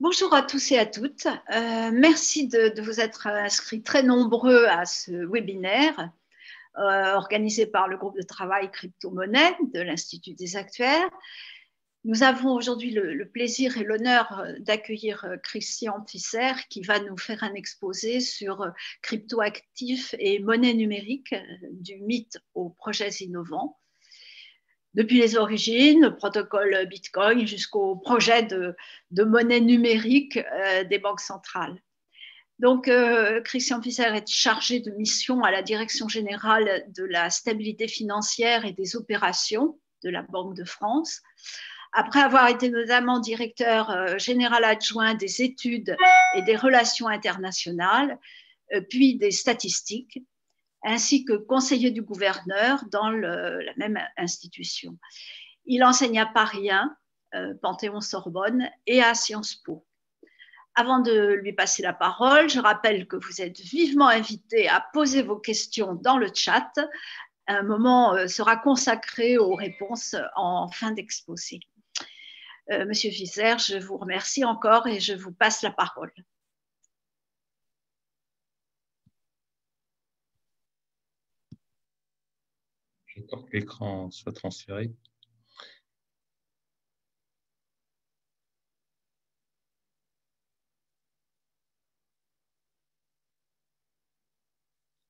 Bonjour à tous et à toutes. Merci de vous être inscrits très nombreux à ce webinaire organisé par le groupe de travail Crypto-monnaie de l'Institut des actuaires. Nous avons aujourd'hui le plaisir et l'honneur d'accueillir Christian Pfisser qui va nous faire un exposé sur cryptoactifs et monnaie numérique, du mythe aux projets innovants. Depuis les origines, le protocole Bitcoin jusqu'au projet de monnaie numérique des banques centrales. Donc, Christian Pfisser est chargé de mission à la Direction générale de la stabilité financière et des opérations de la Banque de France. Après avoir été notamment directeur général adjoint des études et des relations internationales, puis des statistiques, ainsi que conseiller du gouverneur dans la même institution. Il enseigne à Paris 1, Panthéon-Sorbonne et à Sciences Po. Avant de lui passer la parole, je rappelle que vous êtes vivement invités à poser vos questions dans le chat. Un moment sera consacré aux réponses en fin d'exposé. Monsieur Pfisser, je vous remercie encore et je vous passe la parole. J'attends que l'écran soit transféré.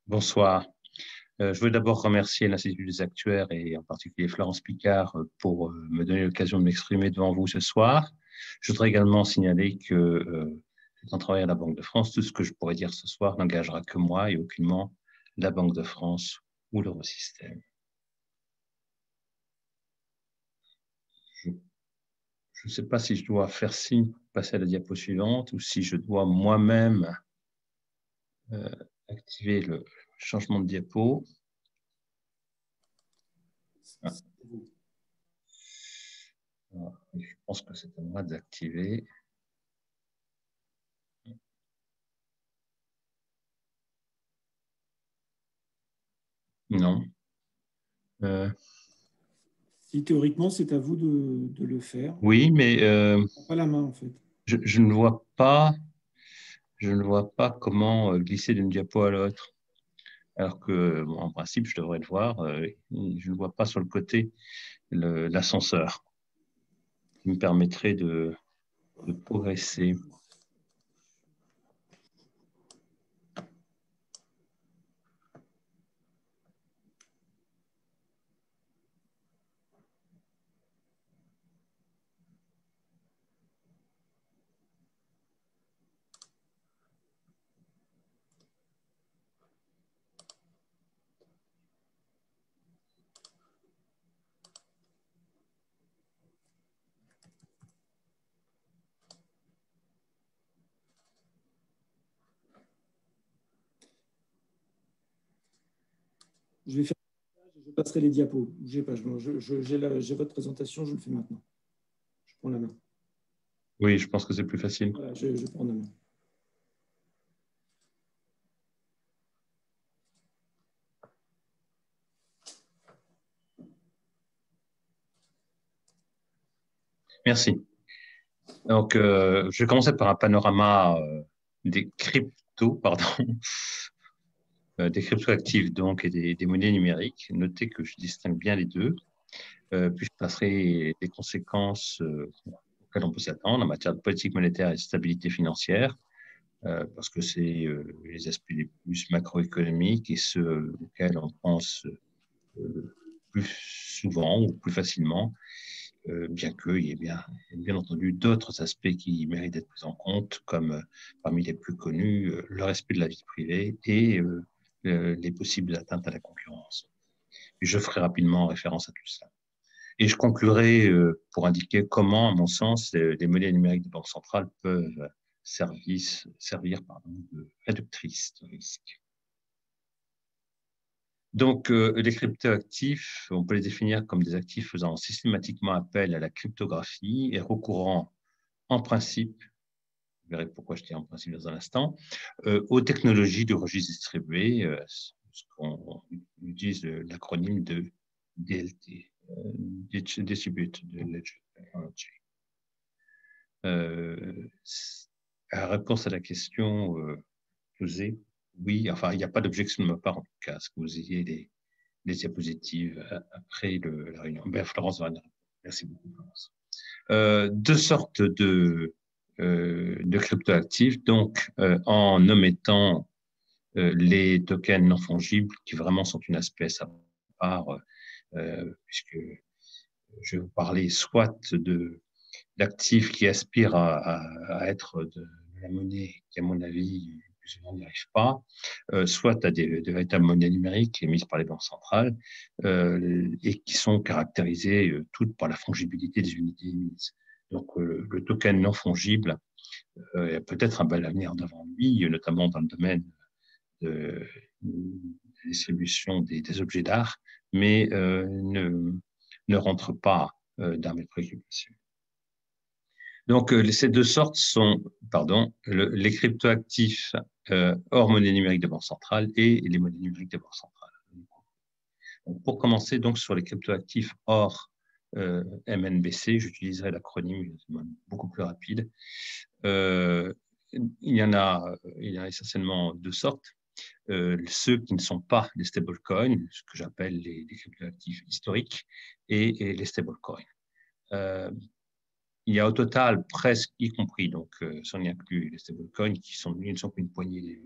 Bonsoir. Je veux d'abord remercier l'Institut des actuaires et en particulier Florence Picard pour me donner l'occasion de m'exprimer devant vous ce soir. Je voudrais également signaler que en travaillant à la Banque de France, tout ce que je pourrais dire ce soir n'engagera que moi et aucunement la Banque de France ou l'Eurosystème. Je ne sais pas si je dois faire signe pour passer à la diapo suivante ou si je dois moi-même activer le changement de diapo. Ah. Je pense que c'est à moi d'activer. Non. Si théoriquement, c'est à vous de le faire. Oui, mais pas la main en fait. Je ne vois pas comment glisser d'une diapo à l'autre. Alors que, bon, en principe, je devrais le voir. Je ne vois pas sur le côté l'ascenseur qui me permettrait de progresser. Je vais faire, je passerai les diapos. Bougez pas, j'ai votre présentation, je le fais maintenant. Je prends la main. Oui, je pense que c'est plus facile. Voilà, je prends la main. Merci. Donc, je vais commencer par un panorama des cryptos, des cryptoactifs donc et des monnaies numériques. Notez que je distingue bien les deux. Puis je passerai les conséquences auxquelles on peut s'attendre en matière de politique monétaire et de stabilité financière, parce que c'est les aspects les plus macroéconomiques et ceux auxquels on pense plus souvent ou plus facilement, bien qu'il y ait bien entendu d'autres aspects qui méritent d'être pris en compte, comme parmi les plus connus, le respect de la vie privée et les possibles atteintes à la concurrence. Et je ferai rapidement référence à tout ça. Et je conclurai pour indiquer comment, à mon sens, les monnaies numériques de banque centrale peuvent servir de réductrices de risque. Donc, les cryptoactifs, on peut les définir comme des actifs faisant systématiquement appel à la cryptographie et recourant en principe, vous verrez pourquoi je dis en principe dans un instant, aux technologies de registre distribué, ce qu'on utilise l'acronyme de DLT, Distributed Ledger Technology. La réponse à la question posée, oui, enfin, il n'y a pas d'objection de ma part, en tout cas, à ce que vous ayez les diapositives après la réunion. Ben, Florence va répondre. Merci beaucoup, Florence. Deux sortes de cryptoactifs, donc en omettant les tokens non fongibles, qui vraiment sont une espèce à part, puisque je vais vous parler soit d'actifs qui aspirent à être de la monnaie qui, à mon avis, plus ou moins n'y arrive pas, soit à des véritables monnaies numériques émises par les banques centrales et qui sont caractérisées toutes par la fongibilité des unités émises. Donc, le token non fongible a peut-être un bel avenir devant lui, notamment dans le domaine de la distribution des objets d'art, mais ne rentre pas dans mes préoccupations. Donc, ces deux sortes sont, les cryptoactifs hors monnaie numérique de banque centrale et les monnaies numériques de banque centrale. Donc, pour commencer, donc, sur les cryptoactifs hors MNBC, j'utiliserai l'acronyme beaucoup plus rapide. Il y en a essentiellement deux sortes. Ceux qui ne sont pas les stablecoins, ce que j'appelle les cryptoactifs historiques, et les stablecoins. Il y a au total presque, y compris, donc sans y inclure les stablecoins, qui ne sont qu'une poignée,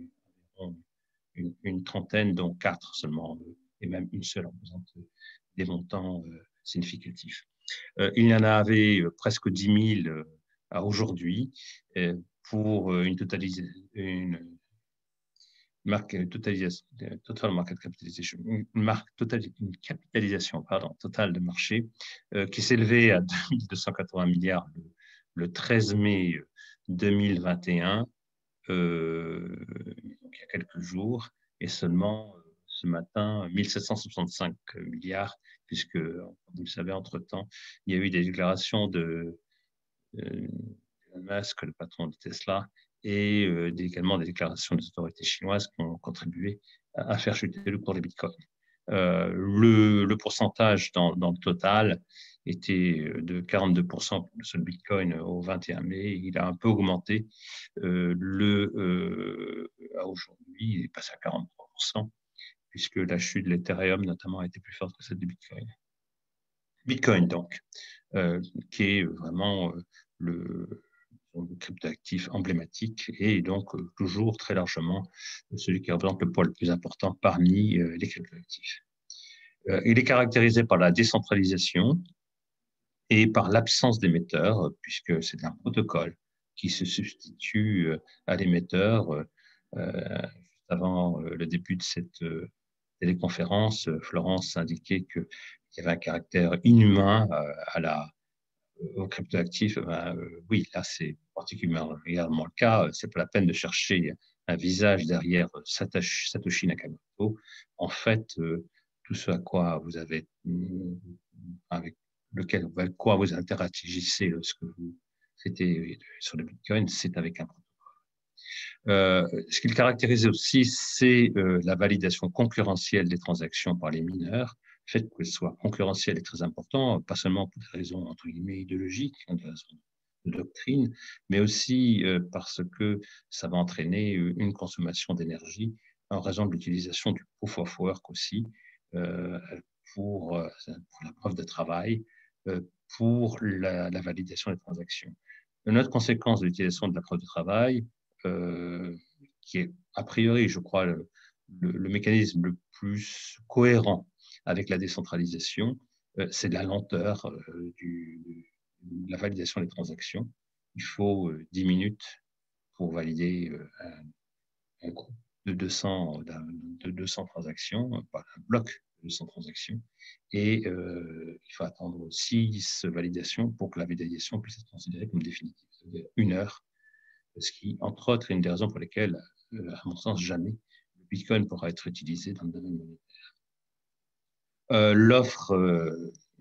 une trentaine, dont 4 seulement, et même une seule représente des montants significatifs. Il y en avait presque 10 000 à aujourd'hui, pour une total market capitalization, une capitalisation totale de marché qui s'élevait à 280 milliards le 13 mai 2021, il y a quelques jours, et seulement ce matin 1765 milliards, puisque, vous le savez, entre-temps, il y a eu des déclarations de Musk, le patron de Tesla, et également des déclarations des autorités chinoises qui ont contribué à faire chuter le cours des bitcoins. Le pourcentage dans le total était de 42% pour le seul bitcoin au 21 mai. Il a un peu augmenté. Aujourd'hui, il est passé à 43%, puisque la chute de l'Ethereum, notamment, a été plus forte que celle du bitcoin. Bitcoin, donc, qui est vraiment le cryptoactif emblématique et donc toujours très largement celui qui représente le poids le plus important parmi les cryptoactifs. Il est caractérisé par la décentralisation et par l'absence d'émetteur, puisque c'est un protocole qui se substitue à l'émetteur. Juste avant le début de cette téléconférence, Florence indiquait qu'il y avait un caractère inhumain au cryptoactif. Oui, là, c'est particulièrement le cas. C'est pas la peine de chercher un visage derrière Satoshi Nakamoto. En fait, tout ce à quoi vous avez, avec quoi vous interagissez lorsque vous étiez sur le Bitcoin, c'est avec un protocole. Ce qu'il caractérise aussi, c'est la validation concurrentielle des transactions par les mineurs. Le fait qu'elle soit concurrentielle est très important, pas seulement pour des raisons entre guillemets idéologiques, des raisons de doctrine, mais aussi parce que ça va entraîner une consommation d'énergie en raison de l'utilisation du proof of work aussi pour la preuve de travail, pour la validation des transactions. Une autre conséquence de l'utilisation de la preuve de travail, qui est a priori, je crois, le mécanisme le plus cohérent avec la décentralisation, c'est la lenteur de la validation des transactions. Il faut 10 minutes pour valider un groupe de 200 transactions, pas un bloc de 200 transactions, et il faut attendre 6 validations pour que la validation puisse être considérée comme définitive. C'est-à-dire 1 heure, ce qui, entre autres, est une des raisons pour lesquelles, à mon sens, jamais le Bitcoin pourra être utilisé dans le domaine monétaire. L'offre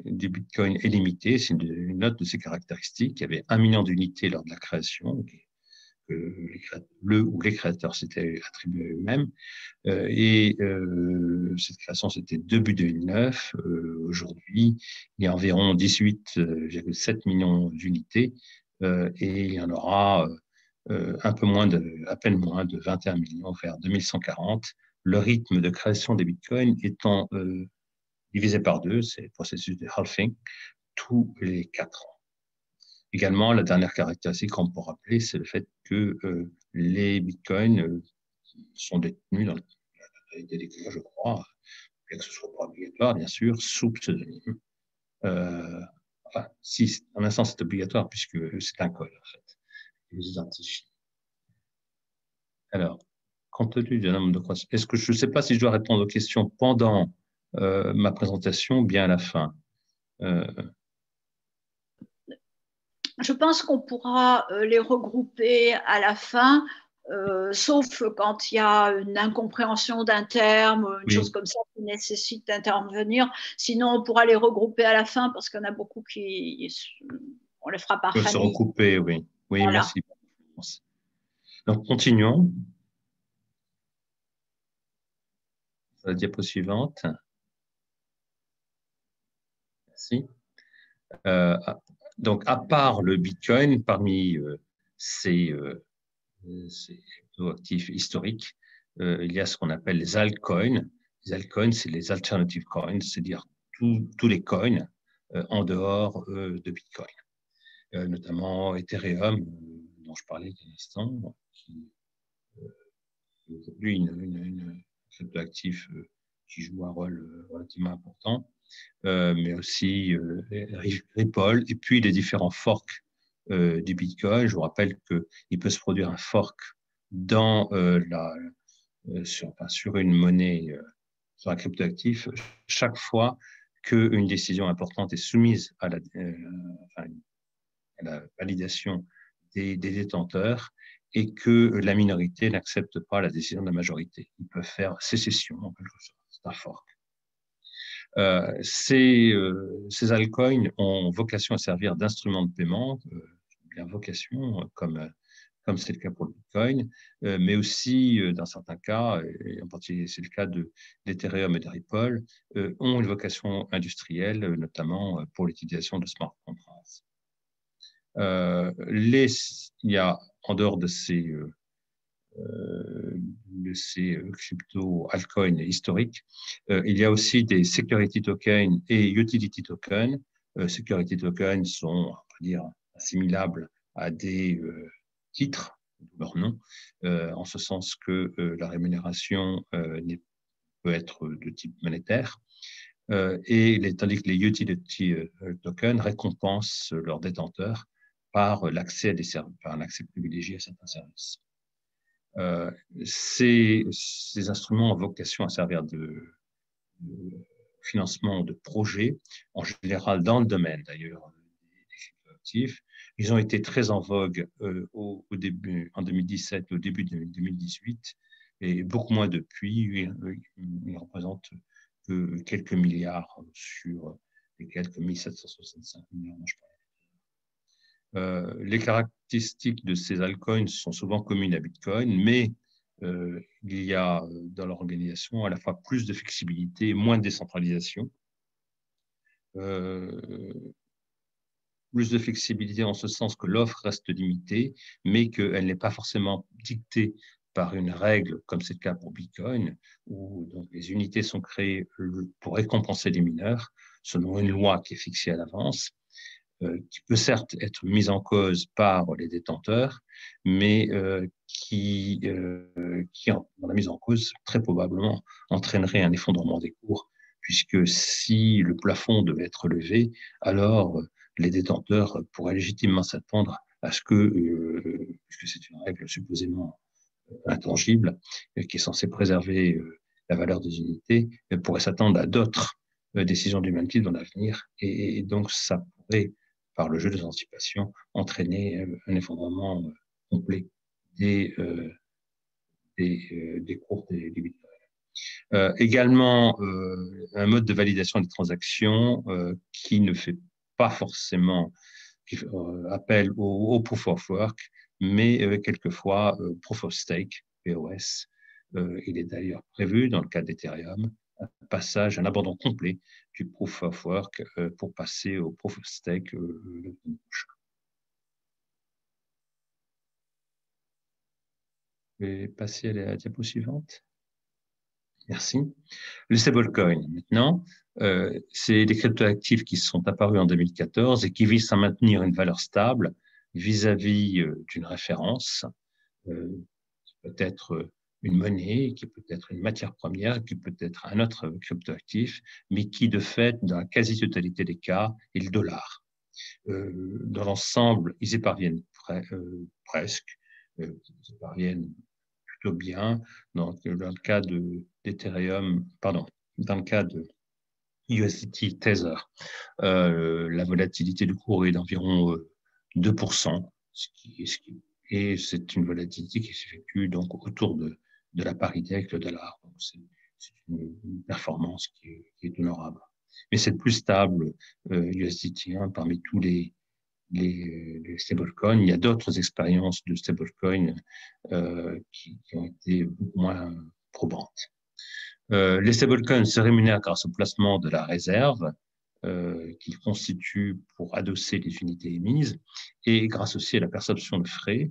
du Bitcoin est limitée, c'est une autre de ses caractéristiques. Il y avait 1 million d'unités lors de la création, les créateurs s'étaient attribués à eux-mêmes. Cette création, c'était début 2009. Aujourd'hui, il y a environ 18,7 millions d'unités et il y en aura à peine moins de 21 millions vers 2140. Le rythme de création des bitcoins étant divisé par deux, c'est le processus de halving, tous les 4 ans. Également, la dernière caractéristique qu'on peut rappeler, c'est le fait que les bitcoins sont détenus dans des cas, je crois, bien que ce soit pas obligatoire, bien sûr, sous pseudonyme. Enfin, si, en un sens, c'est obligatoire puisque c'est un code, en fait. Les identifie. Alors, compte tenu du nombre de croissance, est-ce que je ne sais pas si je dois répondre aux questions pendant ma présentation ou bien à la fin? Je pense qu'on pourra les regrouper à la fin, sauf quand il y a une incompréhension d'un terme, une Oui, chose comme ça qui nécessite d'intervenir. Sinon, on pourra les regrouper à la fin parce qu'il y en a beaucoup on les fera par peuvent se famille. recouper, oui. Oui, Voilà. merci. Donc, continuons. La diapo suivante. Merci. Donc, à part le Bitcoin, parmi ces actifs historiques, il y a ce qu'on appelle les altcoins. Les altcoins, c'est les alternative coins, c'est-à-dire tous les coins en dehors de Bitcoin, notamment Ethereum, dont je parlais il y a un instant, qui est aujourd'hui une cryptoactif qui joue un rôle relativement important, mais aussi Ripple, et puis les différents forks du Bitcoin. Je vous rappelle qu'il peut se produire un fork dans sur une monnaie, sur un cryptoactif, chaque fois qu'une décision importante est soumise à la validation des détenteurs et que la minorité n'accepte pas la décision de la majorité. Ils peuvent faire sécession, en quelque sorte. C'est un fork. Ces altcoins ont vocation à servir d'instrument de paiement, bien vocation, comme c'est le cas pour le Bitcoin, mais aussi, dans certains cas, et en particulier c'est le cas d'Ethereum et de Ripple, ont une vocation industrielle, notamment pour l'utilisation de smart contracts. Il y a, en dehors de ces crypto-altcoins historiques, il y a aussi des security tokens et utility tokens. Security tokens sont, on va dire, assimilables à des titres, leur nom, en ce sens que la rémunération peut être de type monétaire. Tandis que les utility tokens récompensent leurs détenteurs par l'accès à par un accès privilégié à certains services. Ces instruments ont vocation à servir de financement de projets, en général dans le domaine d'ailleurs des cryptoactifs. Ils ont été très en vogue au début, en 2017, au début de 2018, et beaucoup moins depuis. Ils représentent que quelques milliards sur les quelques 1765 milliards dont je parlais. Les caractéristiques de ces altcoins sont souvent communes à Bitcoin, mais il y a dans leur organisation à la fois plus de flexibilité et moins de décentralisation. Plus de flexibilité en ce sens que l'offre reste limitée, mais qu'elle n'est pas forcément dictée par une règle, comme c'est le cas pour Bitcoin, où donc, les unités sont créées pour récompenser les mineurs, selon une loi qui est fixée à l'avance, qui peut certes être mise en cause par les détenteurs, mais qui dans la mise en cause, très probablement, entraînerait un effondrement des cours, puisque si le plafond devait être levé, alors les détenteurs pourraient légitimement s'attendre à ce que, puisque c'est une règle supposément intangible, qui est censée préserver la valeur des unités, pourraient s'attendre à d'autres décisions du même type dans l'avenir, et donc ça pourrait, par le jeu des anticipations, entraîner un effondrement complet des cours des bitcoins. Également, un mode de validation des transactions qui ne fait pas forcément appel au proof of work, mais quelquefois proof of stake, POS. Il est d'ailleurs prévu, dans le cas d'Ethereum, un abandon complet du proof of work pour passer au proof of stake le prochain. vais passer à la diapo suivante. Merci. Le stablecoin, maintenant, c'est des cryptoactifs qui sont apparus en 2014 et qui visent à maintenir une valeur stable vis-à-vis d'une référence, qui peut être une monnaie, qui peut être une matière première, qui peut être un autre cryptoactif, mais qui, de fait, dans la quasi-totalité des cas, est le dollar. Dans l'ensemble, ils y parviennent presque, ils y parviennent plutôt bien. Dans le cas d'Ethereum, pardon, dans le cas de USDT Tether, la volatilité du cours est d'environ 2%, et c'est une volatilité qui s'effectue donc autour de la parité avec le dollar. Donc c'est une performance qui est honorable. Mais c'est le plus stable USDT parmi tous les stablecoins. Il y a d'autres expériences de stablecoins qui ont été beaucoup moins probantes. Les stablecoins se rémunèrent grâce au placement de la réserve qu'ils constituent pour adosser les unités émises et grâce aussi à la perception de frais.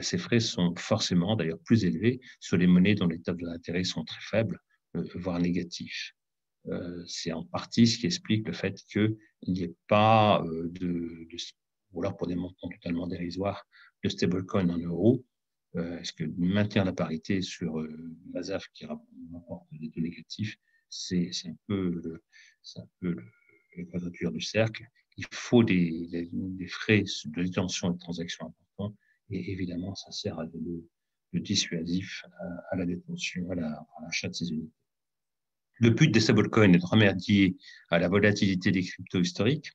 Ces frais sont forcément d'ailleurs plus élevés sur les monnaies dont les taux d'intérêt sont très faibles, voire négatifs. C'est en partie ce qui explique le fait qu'il n'y ait pas ou alors pour des montants totalement dérisoires, de stablecoin en euros. Est-ce que maintenir la parité sur une réserve qui rapporte des taux négatifs, c'est un peu la quadrature du cercle. Il faut des frais de détention et de transaction importants, et évidemment, ça sert à de dissuasif à la détention, à l'achat de ces unités. Le but des stablecoins est de remédier à la volatilité des cryptos historiques,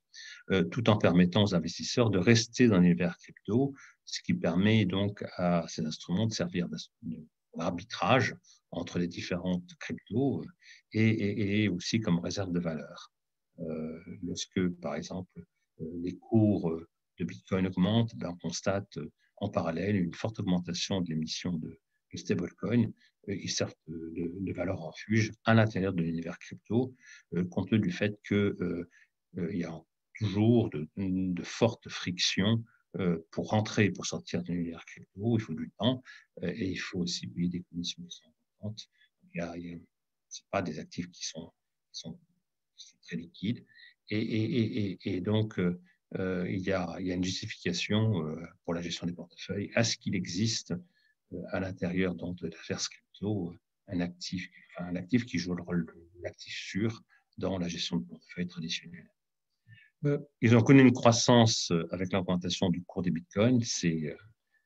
tout en permettant aux investisseurs de rester dans l'univers crypto, ce qui permet donc à ces instruments de servir d'arbitrage entre les différentes cryptos et aussi comme réserve de valeur. Lorsque, par exemple, les cours de Bitcoin augmentent, on constate en parallèle une forte augmentation de l'émission de stablecoins. Ils servent de valeur refuge à l'intérieur de l'univers crypto, compte tenu du fait qu'il y a toujours de fortes frictions pour rentrer et pour sortir de l'univers crypto. Il faut du temps et il faut aussi payer des commissions qui sont importantes. Ce pas des actifs qui sont très liquides. Et donc, il y a une justification pour la gestion des portefeuilles à ce qu'il existe à l'intérieur de l'affaire crypto un actif qui joue le rôle de l'actif sûr dans la gestion de portefeuille traditionnelle. Ils ont connu une croissance avec l'augmentation du cours des bitcoins, ces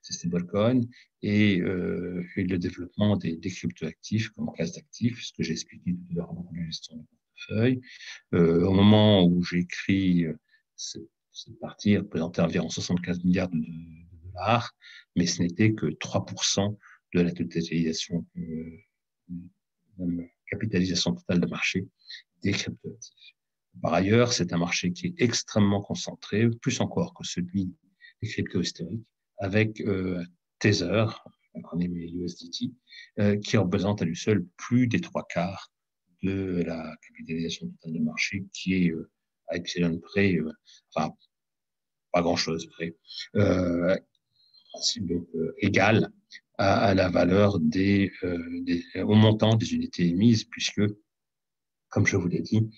stablecoins, et le développement des cryptoactifs comme classe d'actifs, ce que j'ai expliqué tout à l'heure dans la gestion de portefeuille. Au moment où j'ai écrit cette partie, représentait environ 75 milliards de dollars, mais ce n'était que 3% de la totalisation, capitalisation totale de marché des cryptoactifs. Par ailleurs, c'est un marché qui est extrêmement concentré, plus encore que celui des cryptos historiques, avec Tether, l'acronyme USDT, qui représente à lui seul plus des 3/4 de la capitalisation totale de marché, qui est à epsilon près, enfin, pas grand-chose près, donc égal à la valeur au montant des unités émises, puisque, comme je vous l'ai dit,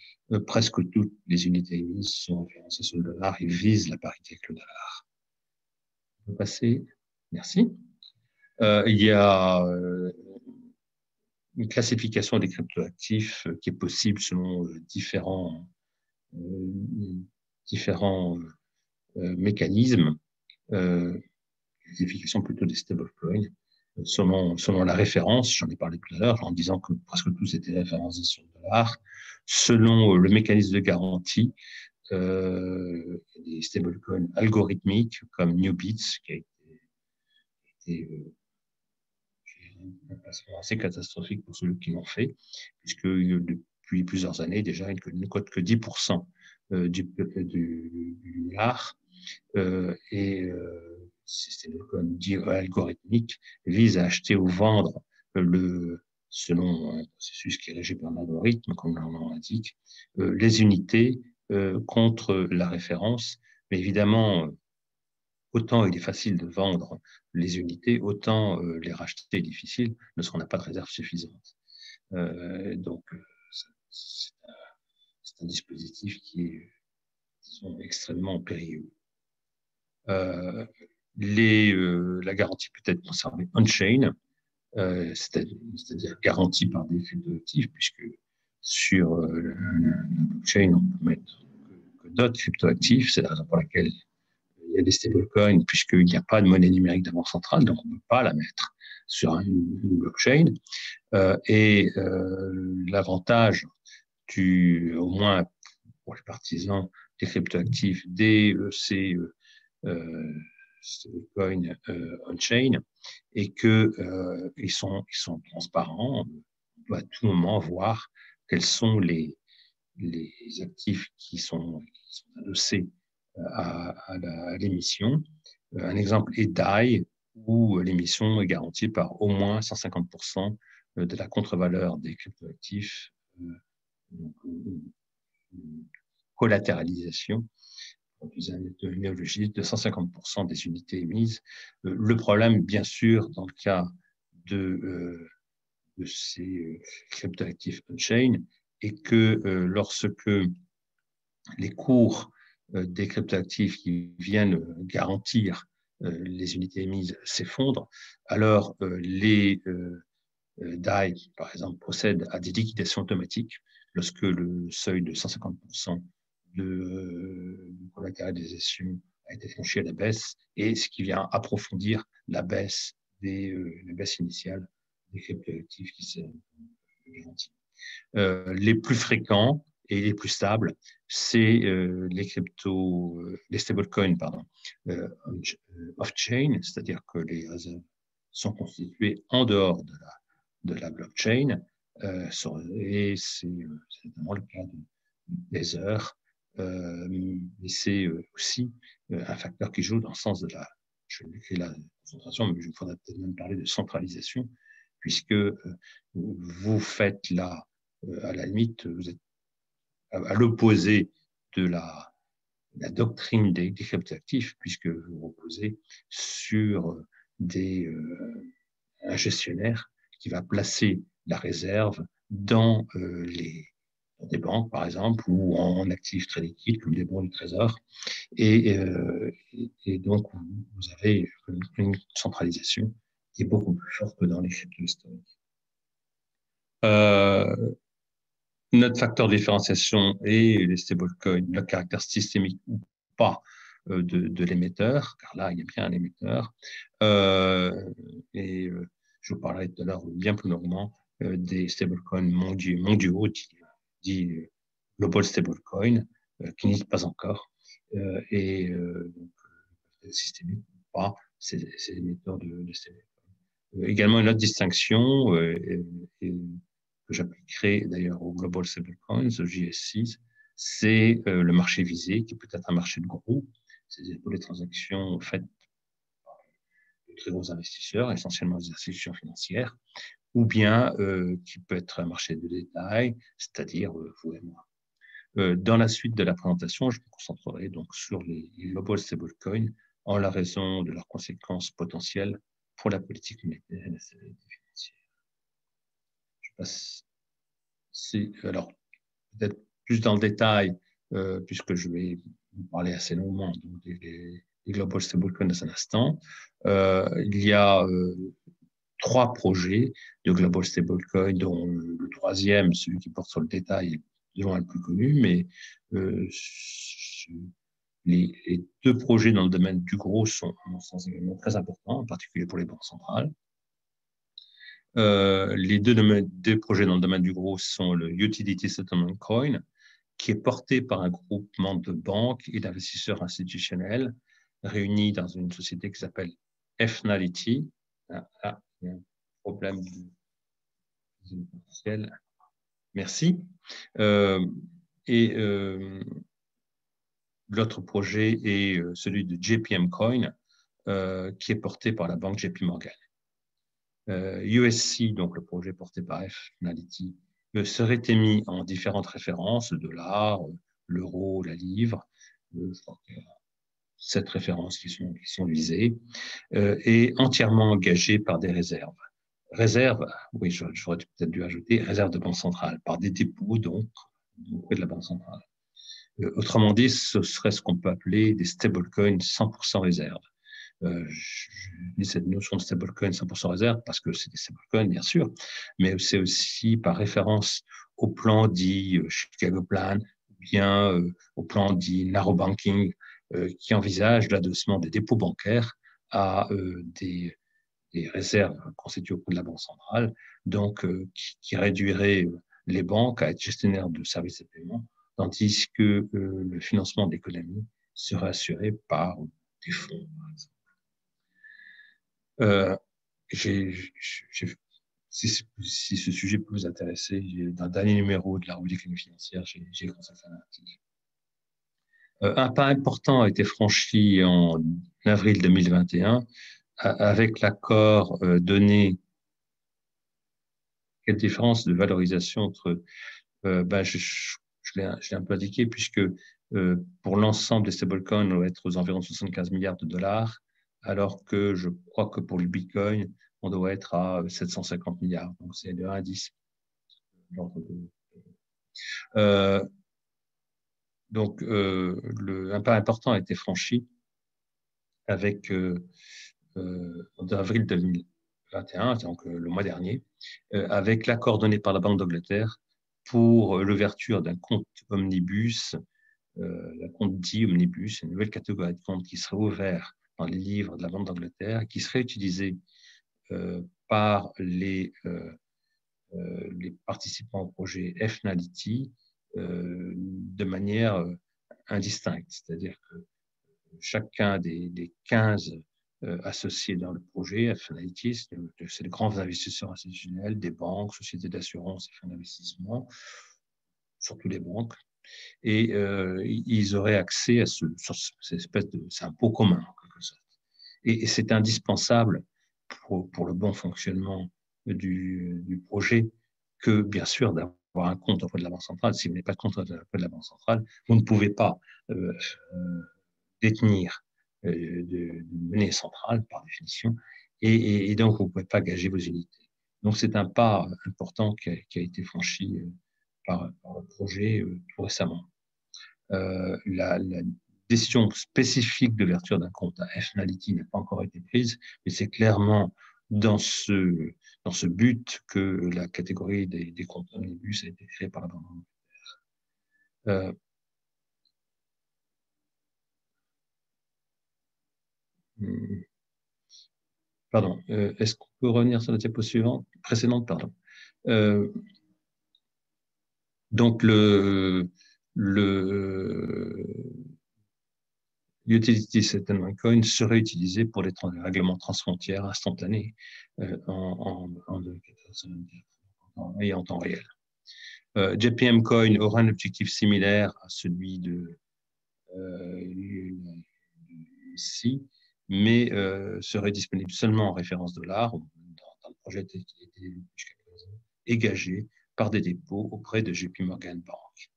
presque toutes les unités émises sont référencées sur le dollar et visent la parité avec le dollar. On va passer. Merci. Il y a une classification des cryptoactifs qui est possible selon différents mécanismes. Classification plutôt des stablecoins. Selon la référence, j'en ai parlé tout à l'heure, en disant que presque tous étaient référencés sur le dollar. Selon le mécanisme de garantie, des stablecoins algorithmiques comme Newbits, qui a été un placement assez catastrophique pour ceux qui l'ont fait, puisque depuis plusieurs années déjà, il ne cote que 10% du dollar. Ces stablecoins algorithmiques visent à acheter ou vendre selon un processus qui est régi par un algorithme, comme leur nom l'indique, les unités contre la référence. Mais évidemment, autant il est facile de vendre les unités, autant les racheter est difficile lorsqu'on n'a pas de réserve suffisante. Donc, c'est un dispositif qui est, disons, extrêmement périlleux. La garantie peut être conservée on-chain, c'est-à-dire garantie par des cryptoactifs, puisque sur la blockchain, on peut mettre que d'autres cryptoactifs. C'est la raison pour laquelle il y a des stablecoins, puisqu'il n'y a pas de monnaie numérique d'avance centrale, donc on ne peut pas la mettre sur une blockchain. L'avantage, au moins pour les partisans des cryptoactifs, ces stablecoins on-chain, et que ils sont transparents. On peut à tout moment voir quels sont les actifs qui sont adossés à l'émission. Un exemple est DAI, où l'émission est garantie par au moins 150% de la contre-valeur des cryptoactifs, donc une collatéralisation, pour utiliser un néologisme, de 150% des unités émises. Le problème, bien sûr, dans le cas de ces cryptoactifs on-chain, est que lorsque les cours des cryptoactifs qui viennent garantir les unités émises s'effondrent, alors les DAI, par exemple, procèdent à des liquidations automatiques lorsque le seuil de 150% de collatéralisation a été franchi à la baisse, et ce qui vient approfondir la baisse initiale des cryptoactifs qui sont garantis. Les plus fréquents et les plus stables, c'est les stablecoins, off-chain, c'est-à-dire que les réserves sont constituées en dehors de la blockchain, et c'est notamment le cas de Tether, mais c'est aussi un facteur qui joue dans le sens de je vais écrire la concentration, mais il faudrait peut-être même parler de centralisation, puisque vous faites là, à la limite, vous êtes à l'opposé de la doctrine des cryptoactifs, puisque vous reposez sur un gestionnaire qui va placer la réserve dans des banques, par exemple, ou en actifs très liquides, comme des bons du trésor. Et donc, vous avez une centralisation qui est beaucoup plus forte que dans les cryptos historiques. Notre facteur de différenciation est les stablecoins, le caractère systémique ou pas de l'émetteur, car là, il y a bien un émetteur. Je vous parlerai tout à l'heure bien plus longuement des stablecoins mondiaux, dits global stablecoins, qui n'existent pas encore, donc systémique ou pas, ces émetteurs de stablecoins. Également, une autre distinction, que j'appliquerai d'ailleurs au Global Stablecoins, au JS6, c'est le marché visé, qui peut être un marché de groupe, c'est-à-dire pour les transactions faites par de très gros investisseurs, essentiellement des institutions financières, ou bien qui peut être un marché de détail, c'est-à-dire vous et moi. Dans la suite de la présentation, je me concentrerai donc sur les Global Stablecoins en la raison de leurs conséquences potentielles pour la politique monétaire et la stabilité financière. Alors, peut-être plus dans le détail, puisque je vais vous parler assez longuement donc, des Global Stablecoins dans un instant. Il y a 3 projets de Global Stablecoin, dont le troisième, celui qui porte sur le détail, est de loin le plus connu, mais les 2 projets dans le domaine du gros sont, à mon sens, également très importants, en particulier pour les banques centrales. Les deux projets dans le domaine du gros sont le Utility Settlement Coin, qui est porté par un groupement de banques et d'investisseurs institutionnels réunis dans une société qui s'appelle Fnality. Ah, il y a un problème de potentiel. Merci. L'autre projet est celui de JPM Coin, qui est porté par la banque JP Morgan. USC, donc le projet porté par Fnality, serait émis en différentes références, le dollar, l'euro, la livre. Je crois qu'il y a 7 références qui sont visées, et entièrement engagé par des réserves. Réserves, oui, j'aurais peut-être dû ajouter, réserves de banque centrale, par des dépôts, donc, auprès de la banque centrale. Autrement dit, ce serait ce qu'on peut appeler des stablecoins 100% réserve. Je dis cette notion de stablecoin 100% réserve parce que c'est des stablecoins, bien sûr, mais c'est aussi par référence au plan dit Chicago Plan, ou bien au plan dit narrow banking, qui envisage l'adossement des dépôts bancaires à des réserves constituées auprès de la Banque centrale, donc qui réduirait les banques à être gestionnaires de services de paiement, tandis que le financement de l'économie serait assuré par des fonds, par exemple. Si ce sujet peut vous intéresser, dans le dernier numéro de la revue d'économie financière, j'ai consacré un article. Un pas important a été franchi en avril 2021 avec l'accord donné. Quelle différence de valorisation entre, je l'ai un peu indiqué, puisque pour l'ensemble des stablecoins, on doit être aux environs de 75 milliards de dollars, alors que je crois que pour le Bitcoin, on doit être à 750 milliards. Donc, c'est de 1 à 10. Donc, un pas important a été franchi avec en avril 2021, donc le mois dernier, avec l'accord donné par la Banque d'Angleterre pour l'ouverture d'un compte omnibus, la compte dit omnibus, une nouvelle catégorie de compte qui serait ouvert dans les livres de la Banque d'Angleterre et qui serait utilisé par les participants au projet F-Nality de manière indistincte, c'est-à-dire que chacun des 15 associés dans le projet F-Nality, c'est les grands investisseurs institutionnels, des banques, sociétés d'assurance et fonds d'investissement, surtout les banques, et ils auraient accès à cette espèce de, c'est un pot commun en quelque sorte. Et c'est indispensable pour le bon fonctionnement du projet que, bien sûr, d'avoir un compte auprès de la Banque centrale. Si vous n'avez pas de compte auprès de la Banque centrale, vous ne pouvez pas détenir de monnaie centrale, par définition, et donc vous ne pouvez pas gager vos unités. Donc c'est un pas important qui a été franchi par le projet tout récemment. La décision spécifique d'ouverture d'un compte à F-Nality n'a pas encore été prise, mais c'est clairement dans ce but que la catégorie des comptes omnibus a été créée par la Banque d'Angleterre. Pardon, est-ce qu'on peut revenir sur la diapo suivante, précédente, pardon. Donc, l'utility settlement coin serait utilisé pour les règlements transfrontières instantanés en 2014 et en temps réel. JPM Coin aura un objectif similaire à celui de ici, mais serait disponible seulement en référence dollar dans le projet et gagé par des dépôts auprès de JP Morgan Bank.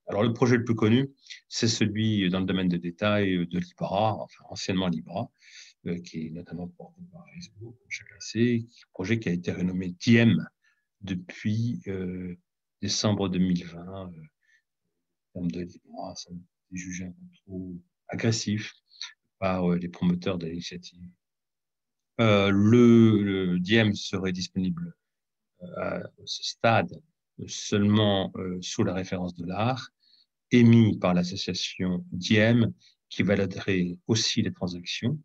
Alors, le projet le plus connu, c'est celui dans le domaine de détail de Libra, enfin anciennement Libra, qui est notamment porté par Facebook, comme chacun sait, projet qui a été renommé Diem depuis décembre 2020. En termes de Libra, ça a été jugé un peu trop agressif par les promoteurs de l'initiative. Le Diem serait disponible à ce stade seulement sous la référence dollar, émis par l'association Diem, qui validerait aussi les transactions,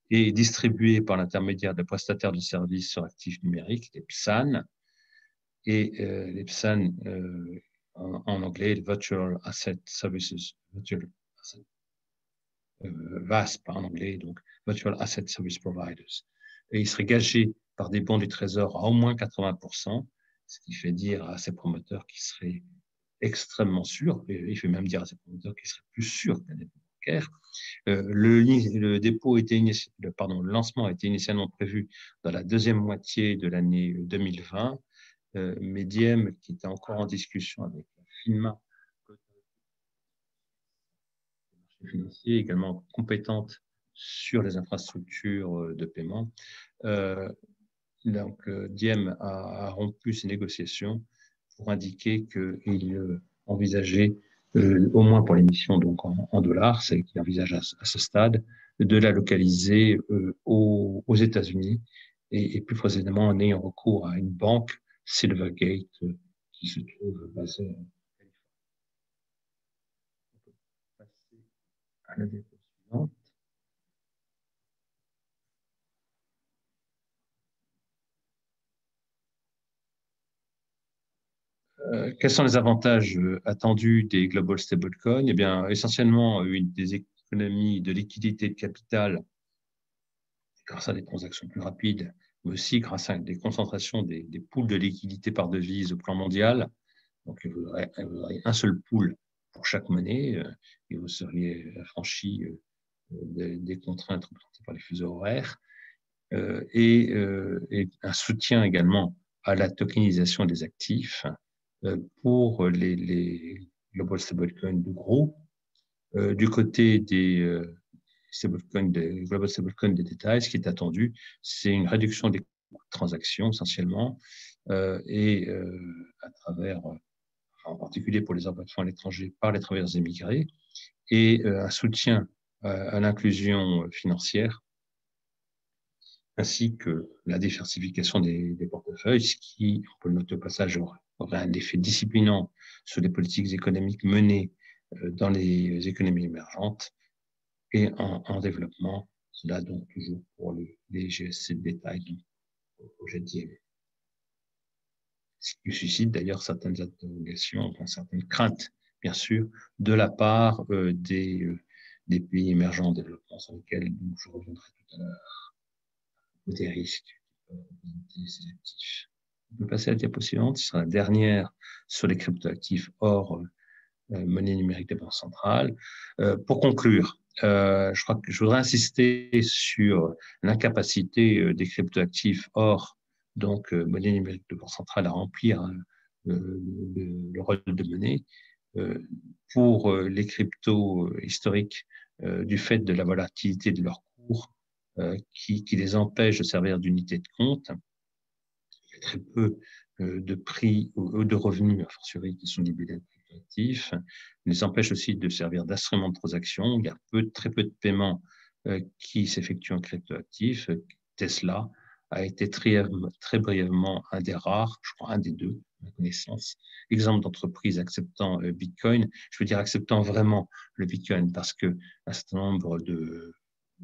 et distribué par l'intermédiaire de prestataires de services sur actifs numériques, les PSAN, et les PSAN en anglais, Virtual Asset Services, VASP en anglais, donc Virtual Asset Service Providers. Et il serait gagé par des bons du Trésor à au moins 80%, ce qui fait dire à ces promoteurs qui seraient extrêmement sûrs, et il fait même dire à ces promoteurs qui seraient plus sûrs qu'un dépôt bancaire. Le lancement a été initialement prévu dans la deuxième moitié de l'année 2020, mais Diem, qui était encore en discussion avec la FINMA, financiers, également compétente sur les infrastructures de paiement. Donc, Diem a rompu ses négociations pour indiquer qu'il envisageait, au moins pour l'émission donc en dollars, c'est qu'il envisage à ce stade, de la localiser aux États-Unis et plus précisément en ayant recours à une banque, Silvergate, qui se trouve basée en Californie. On peut passer à la diapositive suivante. Quels sont les avantages attendus des global stablecoins? Eh bien, essentiellement, des économies de liquidité de capital grâce à des transactions plus rapides, mais aussi grâce à des concentrations des pools de liquidité par devise au plan mondial. Donc, vous aurez un seul pool pour chaque monnaie et vous seriez affranchi des contraintes représentées par les fuseaux horaires et un soutien également à la tokenisation des actifs pour les global stablecoins de gros. Du côté des global stablecoins des détails, ce qui est attendu, c'est une réduction des coûts de transaction essentiellement et à travers, en particulier pour les envois de fonds à l'étranger par les travailleurs immigrés et un soutien à l'inclusion financière ainsi que la diversification des portefeuilles, ce qui, on peut le noter au passage, aurait un effet disciplinant sur les politiques économiques menées dans les économies émergentes et en développement. Cela donc toujours pour les GSC de détail au projet Diem. Ce qui suscite d'ailleurs certaines interrogations, enfin, certaines craintes, bien sûr, de la part des pays émergents en développement, sur lesquels donc, je reviendrai tout à l'heure, des risques qui peuvent représenter ces actifs. On peut passer à la diapo suivante, ce sera la dernière sur les cryptoactifs hors monnaie numérique des banques centrales. Pour conclure, je crois que je voudrais insister sur l'incapacité des cryptoactifs hors donc monnaie numérique de banque centrale à remplir le rôle de monnaie. Pour les cryptos historiques, du fait de la volatilité de leur cours, qui les empêche de servir d'unité de compte, il y a très peu de prix ou de revenus, a fortiori, qui sont libellés actifs, les empêche aussi de servir d'instrument de transaction. Il y a très peu de paiements qui s'effectuent en cryptoactifs. Tesla a été très brièvement un des rares, je crois un des deux, à ma connaissance, exemple d'entreprise acceptant Bitcoin. Je veux dire acceptant vraiment le Bitcoin parce que un certain nombre de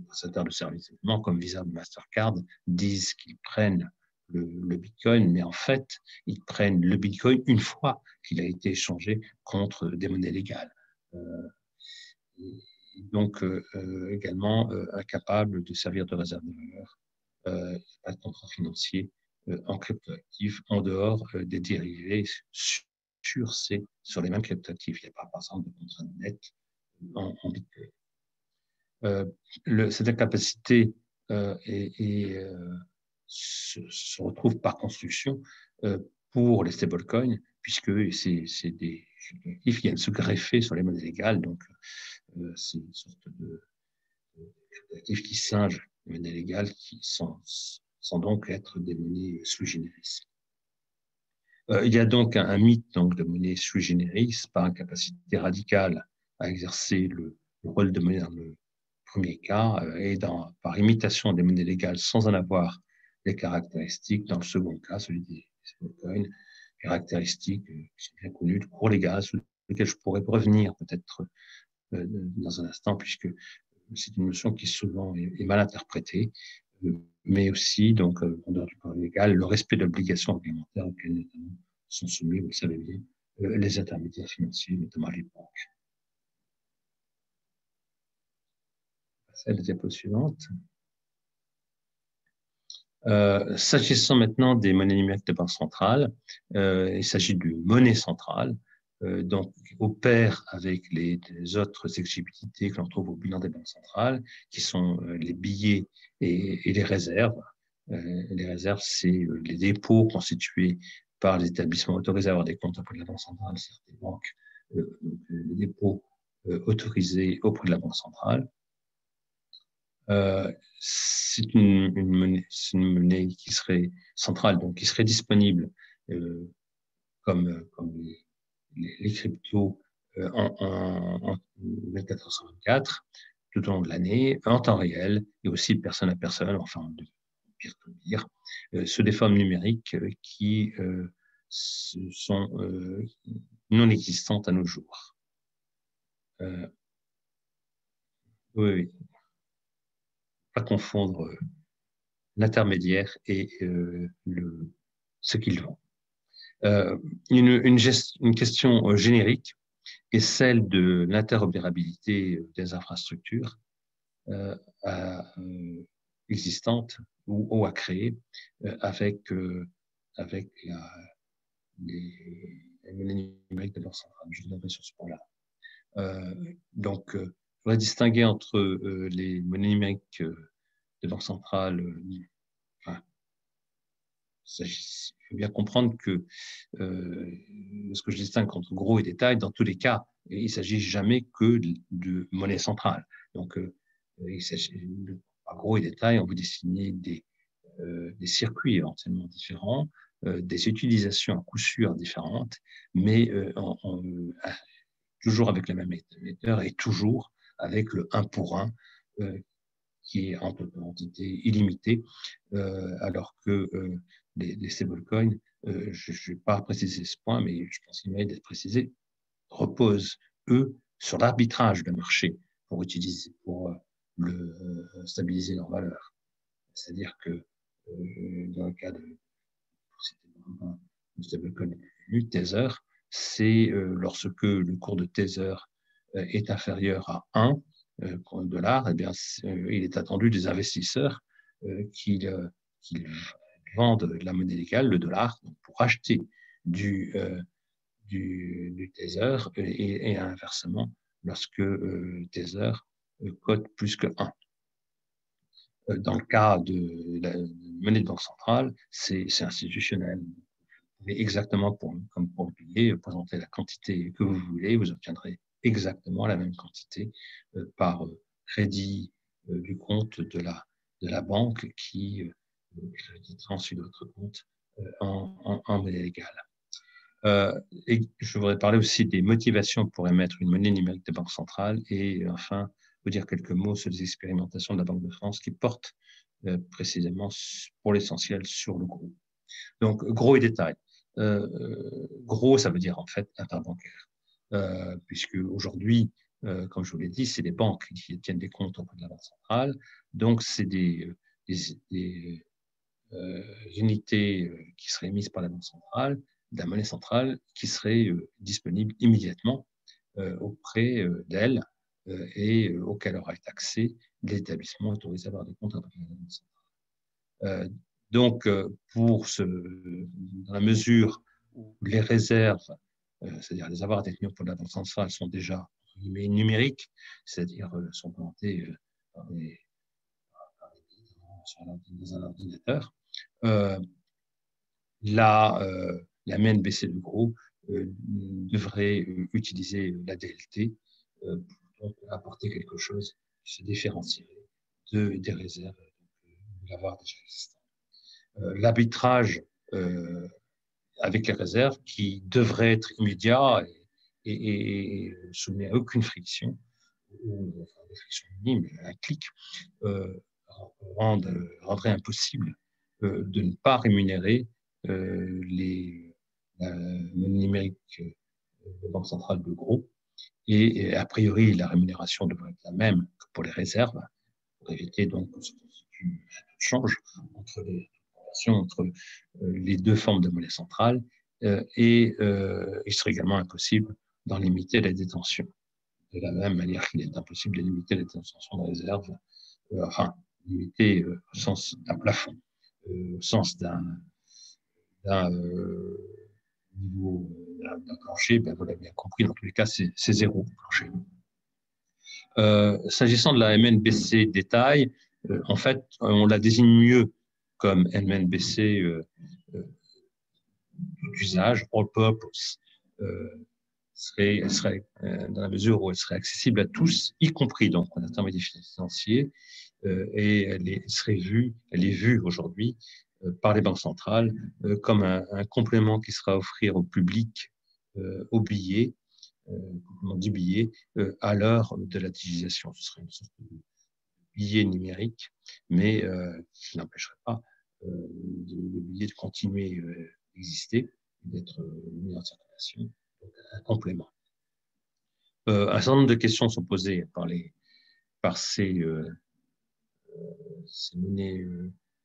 prestataires de services comme Visa ou Mastercard disent qu'ils prennent le Bitcoin, mais en fait, ils prennent le Bitcoin une fois qu'il a été échangé contre des monnaies légales. Donc, également incapable de servir de réserve de valeur, pas de contrat financier en cryptoactifs en dehors des dérivés sur les mêmes cryptoactifs. Il n'y a pas, par exemple, de contrat net en Bitcoin. Cette incapacité se retrouve par construction pour les stablecoins, puisque c'est des actifs qui viennent se greffer sur les monnaies légales, donc c'est une sorte d'actifs qui singent les monnaies légales qui sans donc être des monnaies sui generis. Il y a donc un mythe donc, de monnaie sui generis par incapacité radicale à exercer le rôle de monnaie dans le premier cas et par imitation des monnaies légales sans en avoir les caractéristiques dans le second cas, celui des stablecoins, caractéristiques qui sont bien connues du cours légal, sur lesquelles je pourrais revenir peut-être dans un instant, puisque c'est une notion qui souvent est mal interprétée, mais aussi, donc, en dehors du cours légal, le respect d'obligations réglementaires auxquelles notamment sont soumis, vous le savez bien, les intermédiaires financiers, notamment les banques. C'est la diapo suivante. S'agissant maintenant des monnaies numériques de banque centrale, il s'agit de monnaie centrale, donc opère avec les autres exigibilités que l'on trouve au bilan des banques centrales, qui sont les billets et les réserves. Les réserves, c'est les dépôts constitués par les établissements autorisés à avoir des comptes auprès de la banque centrale, certaines banques, les dépôts autorisée auprès de la Banque centrale. C'est une monnaie qui serait centrale, donc qui serait disponible comme les cryptos en 24/24 tout au long de l'année, en temps réel, et aussi personne à personne, enfin de peer-to-peer, sous des formes numériques qui sont non existantes à nos jours. Oui. Pas confondre l'intermédiaire et ce qu'il vend. Une question générique est celle de l'interopérabilité des infrastructures existantes ou à créer avec les monnaies numériques de leur centrale. Je reviendrai sur ce point-là. Donc, je voudrais distinguer entre les monnaies numériques de banque centrale. Il faut bien comprendre que ce que je distingue entre gros et détail, dans tous les cas, il ne s'agit jamais que de monnaie centrale. Donc, il s'agit de gros et détail, on veut dessiner des circuits éventuellement différents, des utilisations à coup sûr différentes, mais toujours avec le même émetteur et toujours avec le 1 pour 1 qui est en quantité illimitée, alors que les stablecoins, je ne vais pas préciser ce point, mais je pense qu'il mérite d'être précisé, reposent, eux, sur l'arbitrage de marché pour stabiliser leur valeur. C'est-à-dire que dans le cas de stablecoin Tether, c'est lorsque le cours de Tether est inférieur à 1 $, eh bien, il est attendu des investisseurs qu'ils vendent la monnaie légale, le dollar, pour acheter du Tether et inversement, lorsque Tether cote plus que 1. Dans le cas de la monnaie de banque centrale, c'est institutionnel. Vous pouvez exactement, comme pour le billet, présenter la quantité que vous voulez, vous obtiendrez exactement la même quantité par crédit du compte de la banque qui créditera ensuite votre compte en monnaie légale. Et je voudrais parler aussi des motivations pour émettre une monnaie numérique de banque centrale et enfin vous dire quelques mots sur les expérimentations de la Banque de France qui portent précisément pour l'essentiel sur le gros. Donc gros et détail. Gros, ça veut dire en fait interbancaire, puisque aujourd'hui, comme je vous l'ai dit, c'est les banques qui tiennent des comptes auprès de la Banque centrale. Donc c'est des unités qui seraient émises par la Banque centrale, de la monnaie centrale, qui seraient disponibles immédiatement auprès d'elle et auquel aura accès l'établissement autorisé à avoir des comptes auprès de la Banque centrale. Donc, dans la mesure où les réserves, c'est-à-dire les avoirs détenus auprès de la Banque centrale, sont déjà numériques, c'est-à-dire sont plantées dans un ordinateur, la MNBC de gros devrait utiliser la DLT pour apporter quelque chose qui se différencierait des réserves de l'avoir déjà existant. L'arbitrage avec les réserves qui devrait être immédiat et soumis à aucune friction, ou enfin, des frictions minimes, un clic, rendrait impossible de ne pas rémunérer la monnaie numérique de banque centrale de gros. Et a priori, la rémunération devrait être la même que pour les réserves, pour éviter donc que se constitue un taux de change entre les deux formes de monnaie centrale, et il serait également impossible d'en limiter la détention. De la même manière qu'il est impossible de limiter la détention de réserve, enfin, limiter au sens d'un plafond, au sens d'un niveau d'un plancher, ben, vous l'avez bien compris, dans tous les cas, c'est zéro plancher. S'agissant de la MNBC détail, en fait, on la désigne mieux comme MNBC d'usage, all purpose. dans la mesure où elle serait accessible à tous, y compris donc en intermédiaire financier, et elle est vue aujourd'hui par les banques centrales comme un complément qui sera offert au public au billet, du billet à l'heure de la digitalisation. Ce serait une sorte de billet numérique, mais qui n'empêcherait pas le billet de continuer d'exister, d'être mis en circulation, donc un complément. Un certain nombre de questions sont posées par ces monnaies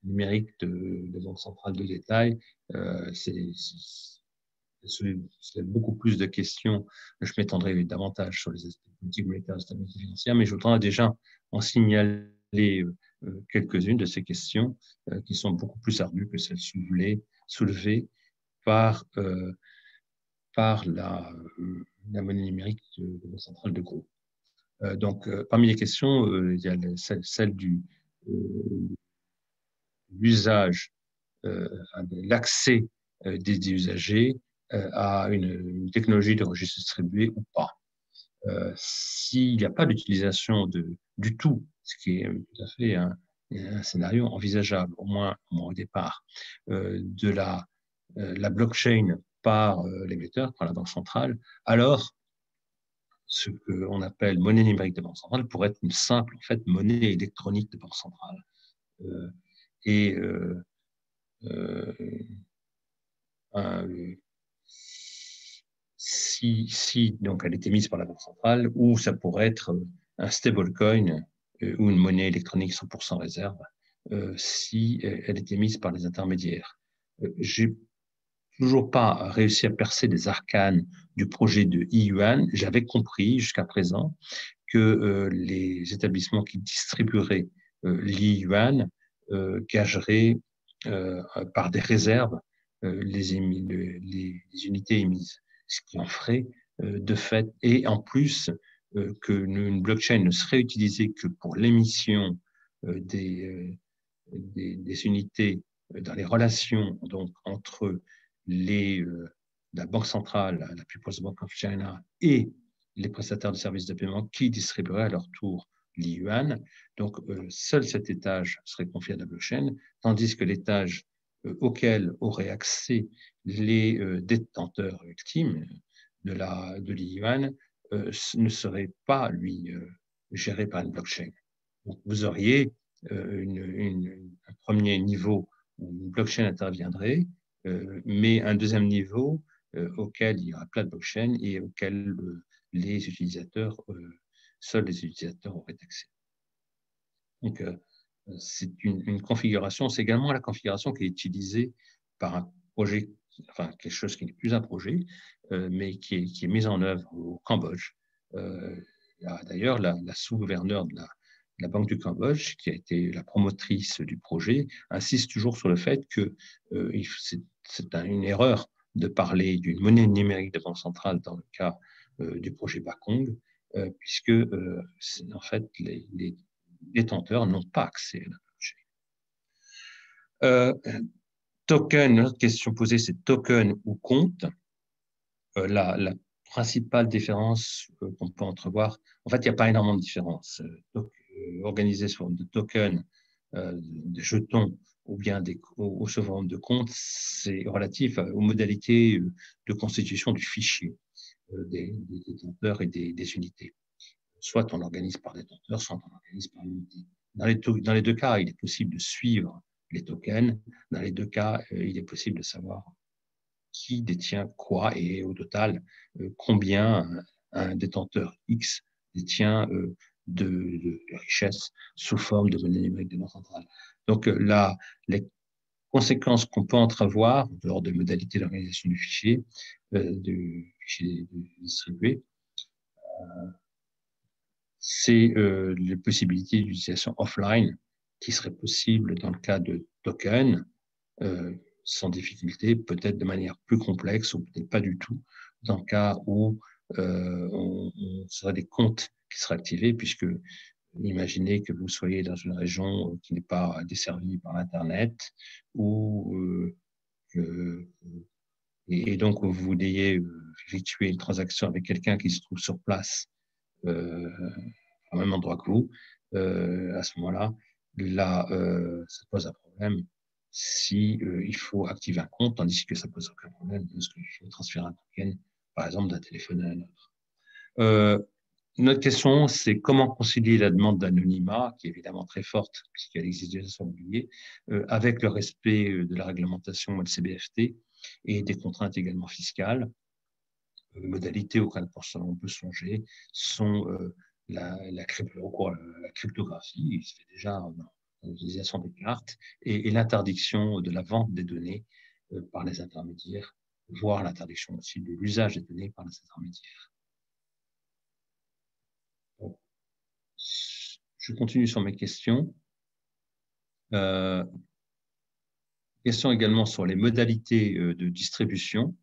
numériques de banque centrale de détail. C'est beaucoup plus de questions. Je m'étendrai davantage sur les aspects politiques, monétaires et stabilité financière, mais je voudrais déjà en signaler quelques-unes de ces questions qui sont beaucoup plus ardues que celles soulevées par la monnaie numérique de la centrale de groupe. Donc, parmi les questions, il y a celle de l'usage, l'accès des usagers à une technologie de registre distribué ou pas. S'il n'y a pas d'utilisation du tout, ce qui est tout à fait un scénario envisageable, au moins au départ, de la blockchain par l'émetteur, par la banque centrale, alors ce qu'on appelle monnaie numérique de banque centrale pourrait être une simple monnaie électronique de banque centrale. Si donc elle était mise par la banque centrale, ou ça pourrait être un stablecoin ou une monnaie électronique 100% réserve, si elle était mise par les intermédiaires. J'ai toujours pas réussi à percer des arcanes du projet de e-yuan. J'avais compris jusqu'à présent que les établissements qui distribueraient l'e-yuan gageraient par des réserves les unités émises, ce qui en ferait de fait, et en plus qu'une blockchain ne serait utilisée que pour l'émission des unités dans les relations donc entre la Banque centrale, la People's Bank of China, et les prestataires de services de paiement qui distribueraient à leur tour l'e-yuan. Donc, seul cet étage serait confié à la blockchain, tandis que l'étage auquel auraient accès les détenteurs ultimes de l'e-yuan ne serait pas, lui, géré par une blockchain. Donc, vous auriez un premier niveau où une blockchain interviendrait, mais un deuxième niveau auquel il y aura plein de blockchains et auquel les utilisateurs, seuls les utilisateurs auraient accès. Donc, c'est une configuration, c'est également la configuration qui est utilisée par un projet, enfin quelque chose qui n'est plus un projet, mais qui est mise en œuvre au Cambodge. D'ailleurs, la sous-gouverneure de la Banque du Cambodge, qui a été la promotrice du projet, insiste toujours sur le fait que c'est une erreur de parler d'une monnaie numérique de banque centrale dans le cas du projet Bakong, puisque en fait les détenteurs n'ont pas accès à la blockchain. Token, une autre question posée, c'est token ou compte. La principale différence qu'on peut entrevoir, en fait, il n'y a pas énormément de différence. Organiser sous forme de token, de jetons ou bien sous forme de compte, c'est relatif aux modalités de constitution du fichier des détenteurs et des unités. Soit on l'organise par détenteur, soit on l'organise par unité. Dans les deux cas, il est possible de suivre les tokens. Dans les deux cas, il est possible de savoir qui détient quoi et au total, combien un détenteur X détient de richesse sous forme de monnaie numérique de banque centrale. Donc, les conséquences qu'on peut entrevoir lors des modalités d'organisation du fichier distribué, c'est les possibilités d'utilisation offline qui seraient possibles dans le cas de tokens, sans difficulté, peut-être de manière plus complexe ou peut-être pas du tout, dans le cas où on serait des comptes qui seraient activés, puisque imaginez que vous soyez dans une région qui n'est pas desservie par Internet, ou et donc vous ayez effectuer une transaction avec quelqu'un qui se trouve sur place, au même endroit que vous, à ce moment-là, ça pose un problème si il faut activer un compte, tandis que ça pose aucun problème lorsqu'il faut transférer un token, par exemple, d'un téléphone à un autre. Notre question, c'est comment concilier la demande d'anonymat, qui est évidemment très forte, puisqu'elle existe déjà sur l'immobilier, avec le respect de la réglementation LCBFT et des contraintes également fiscales. Les modalités auxquelles on peut songer sont la cryptographie, il se fait déjà dans l'utilisation des cartes, et l'interdiction de la vente des données par les intermédiaires, voire l'interdiction aussi de l'usage des données par les intermédiaires. Donc, je continue sur mes questions. Question également sur les modalités de distribution.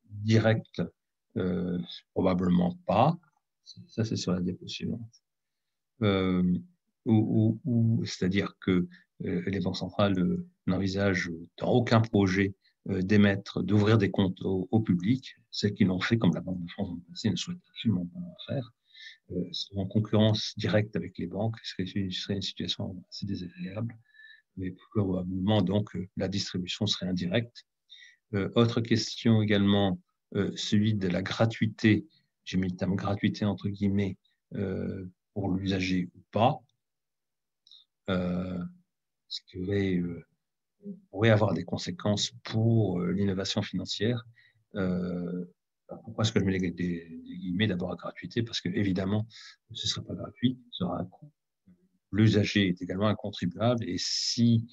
Direct, probablement pas. Ça, c'est sur la diapo suivante. C'est-à-dire que les banques centrales n'envisagent dans aucun projet d'ouvrir des comptes au public. Celles qui l'ont fait, comme la Banque de France dans le passé, ne souhaitent absolument pas en faire. En concurrence directe avec les banques, ce serait une situation assez désagréable. Mais probablement, donc, la distribution serait indirecte. Autre question également, celui de la gratuité, j'ai mis le terme gratuité entre guillemets, pour l'usager ou pas, ce qui pourrait avoir des conséquences pour l'innovation financière. Pourquoi est-ce que je mets des guillemets d'abord à gratuité? Parce que évidemment, ce ne sera pas gratuit, ce sera un coût. L'usager est également un contribuable, et si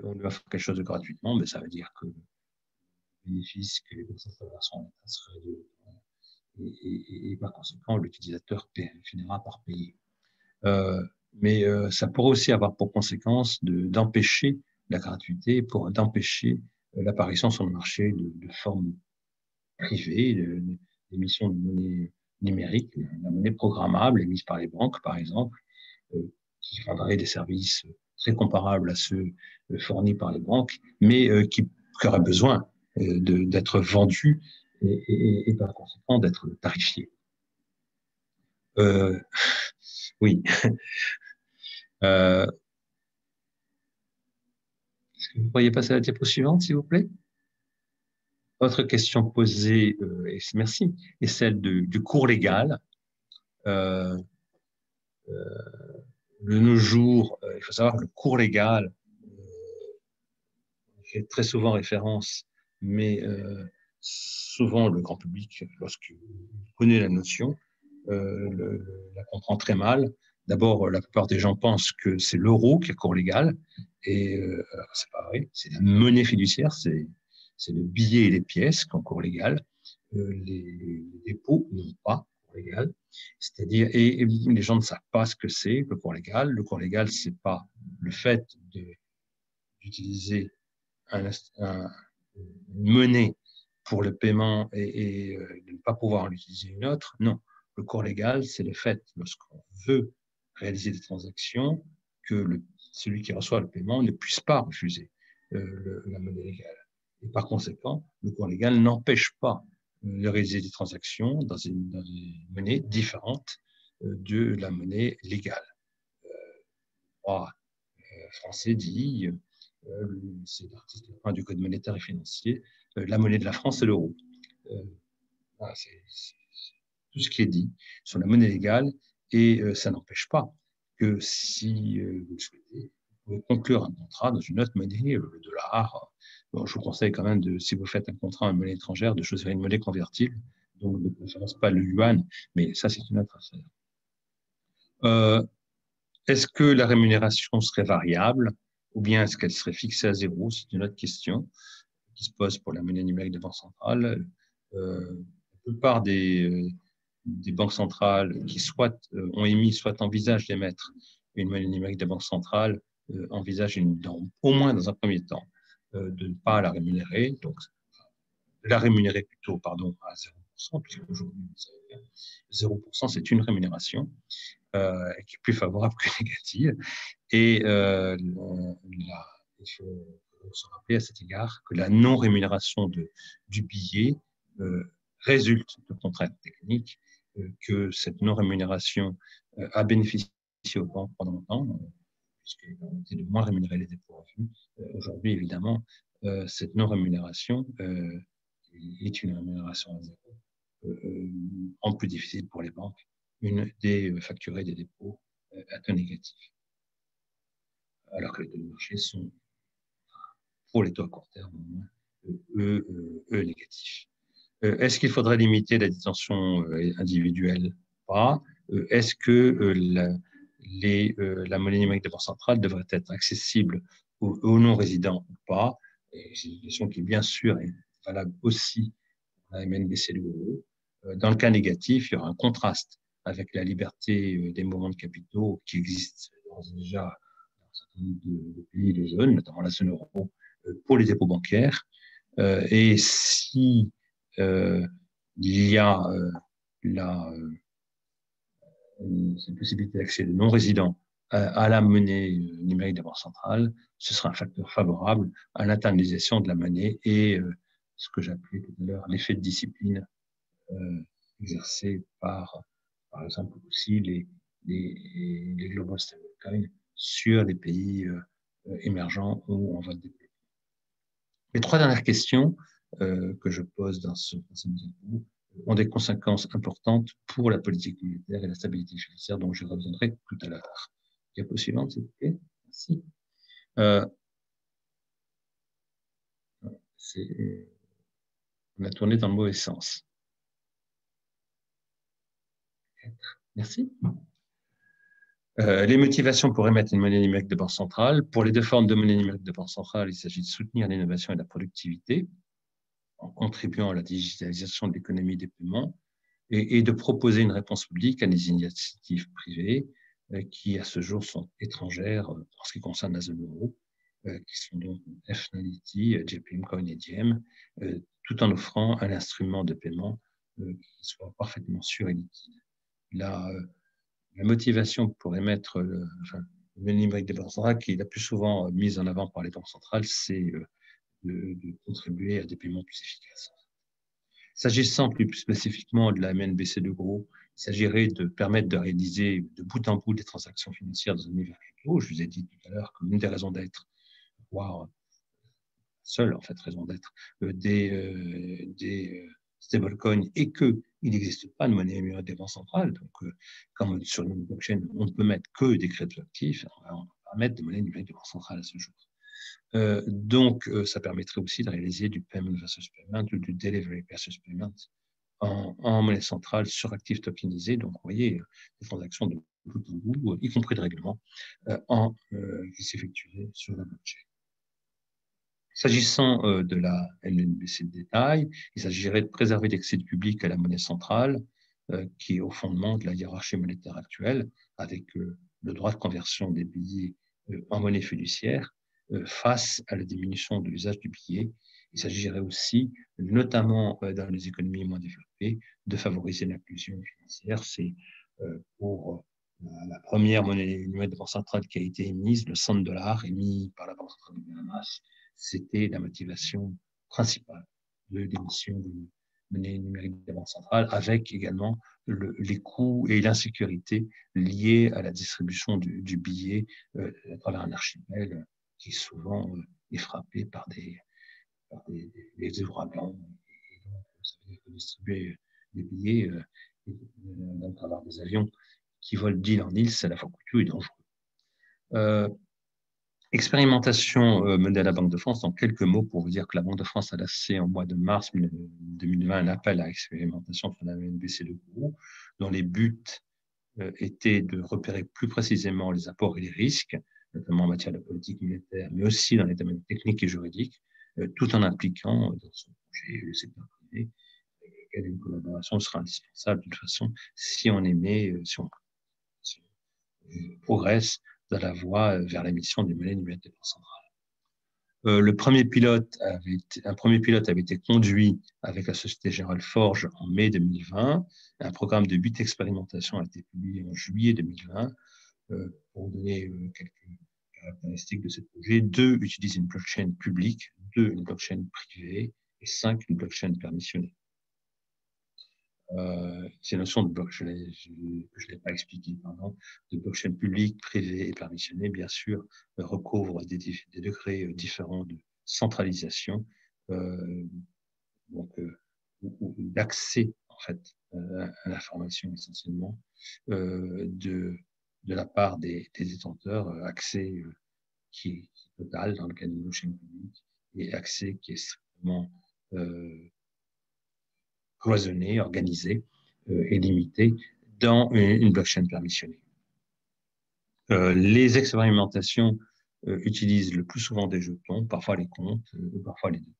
on lui offre quelque chose de gratuitement, ben, ça veut dire que bénéfices que les installations en état seraient et par conséquent, l'utilisateur finira par payer. Mais ça pourrait aussi avoir pour conséquence d'empêcher la gratuité, d'empêcher l'apparition sur le marché de formes privées, d'émissions de monnaie numérique, la monnaie programmable émise par les banques, par exemple, qui rendrait des services très comparables à ceux fournis par les banques, mais qui auraient besoin d'être vendus et par conséquent d'être tarifiés. Oui. Est-ce que vous pourriez passer à la diapo suivante, s'il vous plaît? Autre question posée, et merci, est celle du cours légal. De nos jours, il faut savoir que le cours légal fait très souvent référence, mais souvent le grand public, lorsqu'il connaît la notion, la comprend très mal. D'abord, la plupart des gens pensent que c'est l'euro qui est cours légal, et c'est pas vrai. C'est la monnaie fiduciaire, c'est le billet et les pièces qui ont cours légal. Les dépôts n'ont pas cours légal. C'est-à-dire, et les gens ne savent pas ce que c'est le cours légal. Le cours légal, c'est pas le fait d'utiliser une monnaie pour le paiement et de ne pas pouvoir en utiliser une autre. Non, le cours légal, c'est le fait, lorsqu'on veut réaliser des transactions, que celui qui reçoit le paiement ne puisse pas refuser la monnaie légale. Et par conséquent, le cours légal n'empêche pas de réaliser des transactions dans une monnaie différente de la monnaie légale. Le droit français dit, c'est l'article 1 du Code monétaire et financier, la monnaie de la France, c'est l'euro. Voilà, c'est tout ce qui est dit sur la monnaie légale, et ça n'empêche pas que si vous le souhaitez, vous pouvez conclure un contrat dans une autre monnaie, le dollar. Bon, je vous conseille quand même, si vous faites un contrat en monnaie étrangère, de choisir une monnaie convertible, donc de préférence pas le yuan, mais ça c'est une autre affaire. Est-ce que la rémunération serait variable, ou bien est-ce qu'elle serait fixée à 0? C'est une autre question qui se pose pour la monnaie numérique des banques centrales. La plupart des banques centrales qui soit ont émis, soit envisagent d'émettre une monnaie numérique des banques centrales, envisagent au moins dans un premier temps de ne pas la rémunérer, donc de la rémunérer plutôt, pardon, à 0%, puisque aujourd'hui, 0%, c'est une rémunération qui est plus favorable que négative. Et il faut faut se rappeler à cet égard que la non-rémunération du billet résulte de contraintes techniques, que cette non-rémunération a bénéficié aux banques pendant longtemps, puisqu'ils ont été de moins rémunérer les dépôts en vue. Aujourd'hui, évidemment, cette non-rémunération est une rémunération à zéro, en plus difficile pour les banques, facturer des dépôts à taux négatif, alors que les taux de marché sont, pour les taux à court terme, négatifs. Est-ce qu'il faudrait limiter la détention individuelle? Pas. Est-ce que la monnaie numérique de banque centrale devrait être accessible aux non-résidents ou pas? C'est une question qui, bien sûr, est valable aussi pour la MNBC de l'euro. Dans le cas négatif, il y aura un contraste avec la liberté des mouvements de capitaux qui existe déjà dans un certain nombre de pays de zone, notamment la zone euro, pour les dépôts bancaires. Et si il y a cette possibilité d'accès de non-résidents à la monnaie numérique de banque centrale, ce sera un facteur favorable à l'internalisation de la monnaie et ce que j'appelais tout à l'heure l'effet de discipline exercé par exemple aussi les global stablecoins sur les pays émergents ou en voie de développement. Les trois dernières questions que je pose dans cette diapo ont des conséquences importantes pour la politique monétaire et la stabilité financière, dont je reviendrai tout à l'heure. Diapo suivante, s'il vous plaît. Merci. On a tourné dans le mauvais sens. Merci. Les motivations pour émettre une monnaie numérique de banque centrale. Pour les deux formes de monnaie numérique de banque centrale, il s'agit de soutenir l'innovation et la productivité en contribuant à la digitalisation de l'économie des paiements et de proposer une réponse publique à des initiatives privées qui, à ce jour, sont étrangères en ce qui concerne la zone euro, qui sont donc F-Nality, JPM Coin et Diem, tout en offrant un instrument de paiement qui soit parfaitement sûr et liquide. La motivation pour émettre le monnaie numérique des banques centrales, qui est la plus souvent mise en avant par les banques centrales, c'est de contribuer à des paiements plus efficaces. S'agissant plus spécifiquement de la MNBC de gros, il s'agirait de permettre de réaliser de bout en bout des transactions financières dans un univers crypto. Je vous ai dit tout à l'heure qu'une des raisons d'être, voire seule en fait raison d'être, des stablecoins et qu'il n'existe pas de monnaie numérique des banques centrales. Donc, comme sur une blockchain, on ne peut mettre que des cryptoactifs, on peut pas mettre de monnaie numérique des banques centrales à ce jour. Donc, ça permettrait aussi de réaliser du payment versus payment ou du delivery versus payment en monnaie centrale sur actifs tokenisés. Donc, vous voyez, des transactions de bout en bout, y compris de règlement, qui s'effectueraient sur la blockchain. S'agissant de la MNBC de détail, il s'agirait de préserver l'accès du public à la monnaie centrale, qui est au fondement de la hiérarchie monétaire actuelle, avec le droit de conversion des billets en monnaie fiduciaire, face à la diminution de l'usage du billet. Il s'agirait aussi, notamment dans les économies moins développées, de favoriser l'inclusion financière. C'est pour la première monnaie numérique de banque centrale qui a été émise, le $100 émis par la Banque centrale du Bahamas, c'était la motivation principale de l'émission de monnaie numérique de banque centrale, avec également les coûts et l'insécurité liés à la distribution du billet à travers un archipel qui souvent est frappé par des ouragans. Et donc, ça veut dire que distribuer des billets à travers des avions qui volent d'île en île, c'est à la fois coûteux et dangereux. Expérimentation menée à la Banque de France, en quelques mots pour vous dire que la Banque de France a lancé en mois de mars 2020 un appel à expérimentation sur la MNBC de gros, dont les buts étaient de repérer plus précisément les apports et les risques, notamment en matière de politique monétaire, mais aussi dans les domaines techniques et juridiques, tout en impliquant dans son projet le secteur privé, avec lequel une collaboration sera indispensable de toute façon si on progresse dans la voie vers l'émission des monnaies numériques des banques centrales. Un premier pilote avait été conduit avec la Société Générale Forge en mai 2020. Un programme de 8 expérimentations a été publié en juillet 2020. Pour donner quelques caractéristiques de ce projet. 2 utilisent une blockchain publique, 2 une blockchain privée et 5 une blockchain permissionnée. Ces notions de blockchain, je ne l'ai pas expliqué, pardon, de blockchain publique, privée et permissionnée, bien sûr, recouvrent des degrés différents de centralisation, donc d'accès en fait à l'information essentiellement de la part des détenteurs, accès qui est total dans le cas d'une blockchain publique et accès qui est strictement cloisonné, organisé et limité dans une blockchain permissionnée. Les expérimentations utilisent le plus souvent des jetons, parfois les comptes, parfois les deux.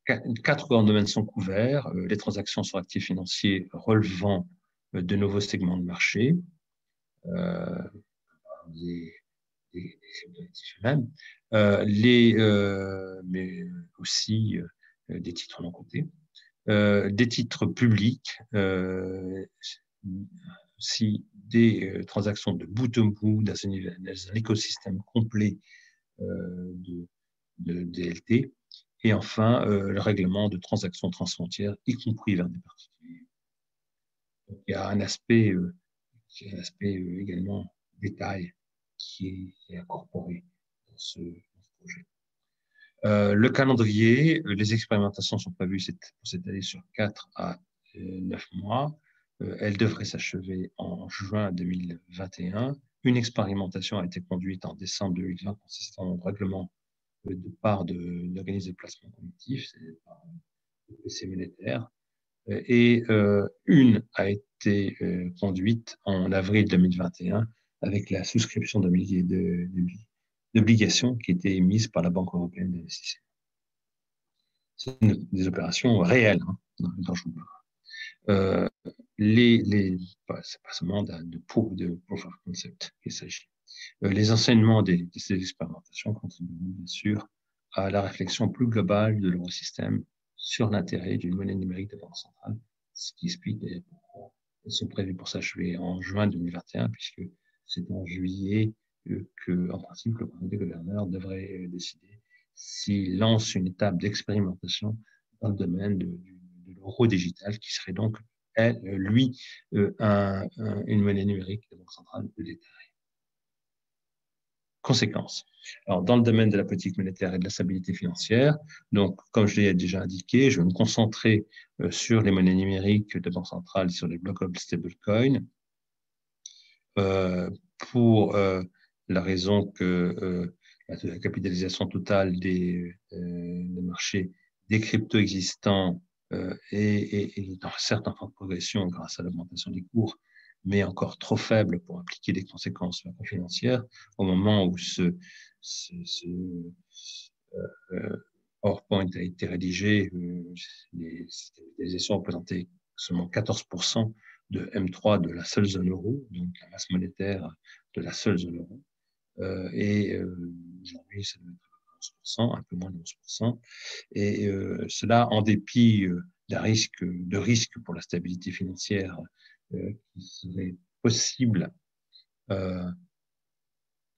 4 grands domaines sont couverts, les transactions sur actifs financiers relevant de nouveaux segments de marché, mais aussi des titres non cotés, des titres publics, aussi des transactions de bout en bout dans un écosystème complet de DLT, et enfin le règlement de transactions transfrontières, y compris vers des particuliers. Donc, il y a un aspect, également détail qui est incorporé dans ce projet. Le calendrier, les expérimentations sont prévues pour s'étaler sur 4 à 9 mois. Elles devraient s'achever en juin 2021. Une expérimentation a été conduite en décembre 2020 consistant au règlement de part d'organismes de placement collectif, c'est par le PC monétaire. Et une a été conduite en avril 2021 avec la souscription d'obligations qui étaient émises par la Banque européenne d'investissement. C'est des opérations réelles, hein, dont je vous parle. C'est pas seulement de proof of concept qu'il s'agit. Les enseignements de ces expérimentations contribueront bien sûr à la réflexion plus globale de l'eurosystème sur l'intérêt d'une monnaie numérique de banque centrale, ce qui explique pourquoi elles sont prévues pour s'achever en juin 2021, puisque c'est en juillet en principe, le Conseil des gouverneurs devrait décider s'il lance une étape d'expérimentation dans le domaine de l'euro digital, qui serait donc, une monnaie numérique de banque centrale de détail. Conséquences. Alors, dans le domaine de la politique monétaire et de la stabilité financière, donc, comme je l'ai déjà indiqué, je vais me concentrer sur les monnaies numériques de banque centrale, sur les blockable stablecoins, pour la raison que la capitalisation totale des marchés des cryptos existants est certes en forte progression grâce à l'augmentation des cours, mais encore trop faible pour impliquer des conséquences macro-financières. Au moment où ce PowerPoint a été rédigé, les capitalisations représentaient seulement 14% de M3 de la seule zone euro, donc la masse monétaire de la seule zone euro. Aujourd'hui, ça doit être 11%, un peu moins de 11%. Et cela en dépit de risques pour la stabilité financière qui serait possible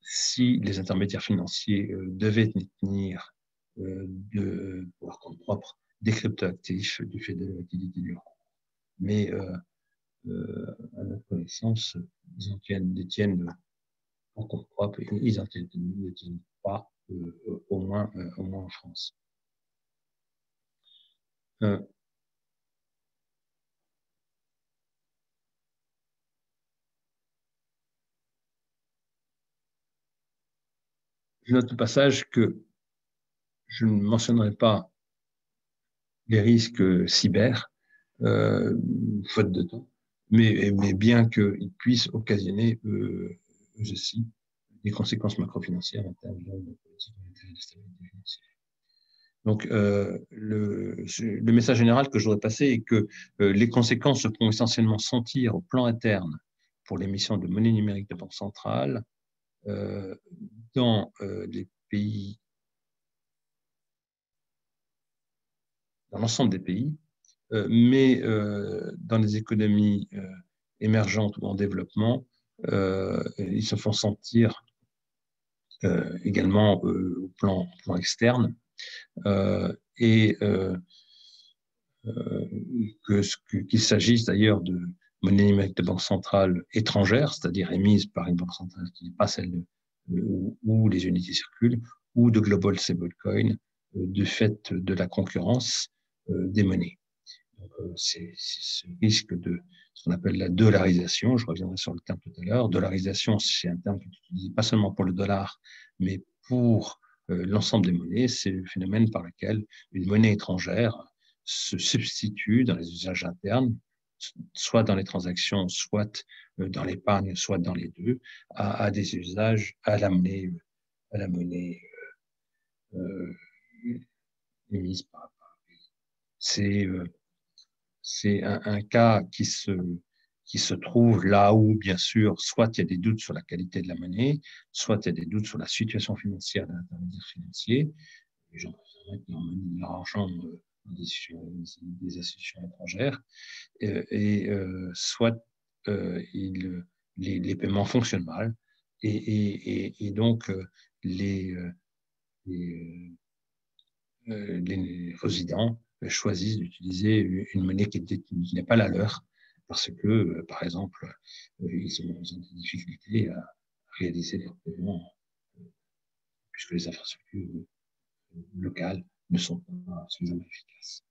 si les intermédiaires financiers devaient détenir pour leur compte propre des cryptoactifs du fait de la volatilité du euro. Mais à notre connaissance, ils en détiennent en compte propre et ils n'en détiennent pas, au moins en France. Je note au passage que je ne mentionnerai pas les risques cyber, faute de temps, mais bien qu'ils puissent occasionner, je cite, des conséquences macro-financières en termes de politique monétaire et de stabilité financière. Donc, le message général que je voudrais passer est que les conséquences se font essentiellement sentir au plan interne pour l'émission de monnaie numérique de banque centrale dans les pays, dans l'ensemble des pays, mais dans les économies émergentes ou en développement, ils se font sentir également au plan externe. Et qu'il s'agisse d'ailleurs de monnaie numérique de banque centrale étrangère, c'est-à-dire émise par une banque centrale qui n'est pas celle où les unités circulent, ou de global stablecoin, du fait de la concurrence des monnaies. C'est ce risque de ce qu'on appelle la dollarisation. Je reviendrai sur le terme tout à l'heure. Dollarisation, c'est un terme qui est utilisé pas seulement pour le dollar, mais pour l'ensemble des monnaies. C'est le phénomène par lequel une monnaie étrangère se substitue dans les usages internes, soit dans les transactions, soit dans l'épargne, soit dans les deux, à des usages à la monnaie émise par c'est un cas qui se trouve là où, bien sûr, soit il y a des doutes sur la qualité de la monnaie, soit il y a des doutes sur la situation financière d'un intermédiaire financier. Les gens préfèrent mettre leur argent dans des institutions étrangères, soit les paiements fonctionnent mal, et donc les résidents choisissent d'utiliser une monnaie qui n'est pas la leur, parce que, par exemple, ils ont des difficultés à réaliser leurs paiements, puisque les infrastructures locales ne sont pas suffisamment efficaces.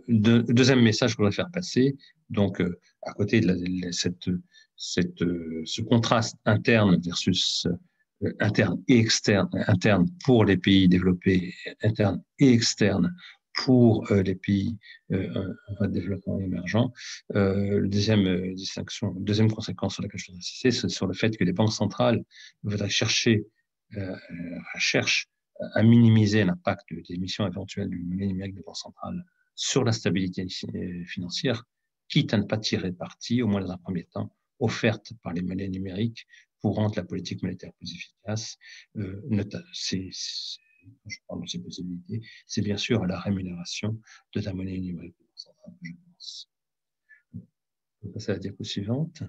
Deuxième message que je voudrais faire passer, donc à côté de ce contraste interne versus interne et externe, interne pour les pays développés, interne et externe pour les pays en voie de développement émergent. Deuxième conséquence sur laquelle je voudrais insister, c'est sur le fait que les banques centrales voudraient cherchent à minimiser l'impact des émissions éventuelles du monnaie numérique des banques centrales sur la stabilité financière, quitte à ne pas tirer parti, au moins dans un premier temps, offerte par les monnaies numériques pour rendre la politique monétaire plus efficace. Quand je parle de ces possibilités, c'est bien sûr à la rémunération de la monnaie numérique de banque centrale que je pense. On va passer à la diapo suivante.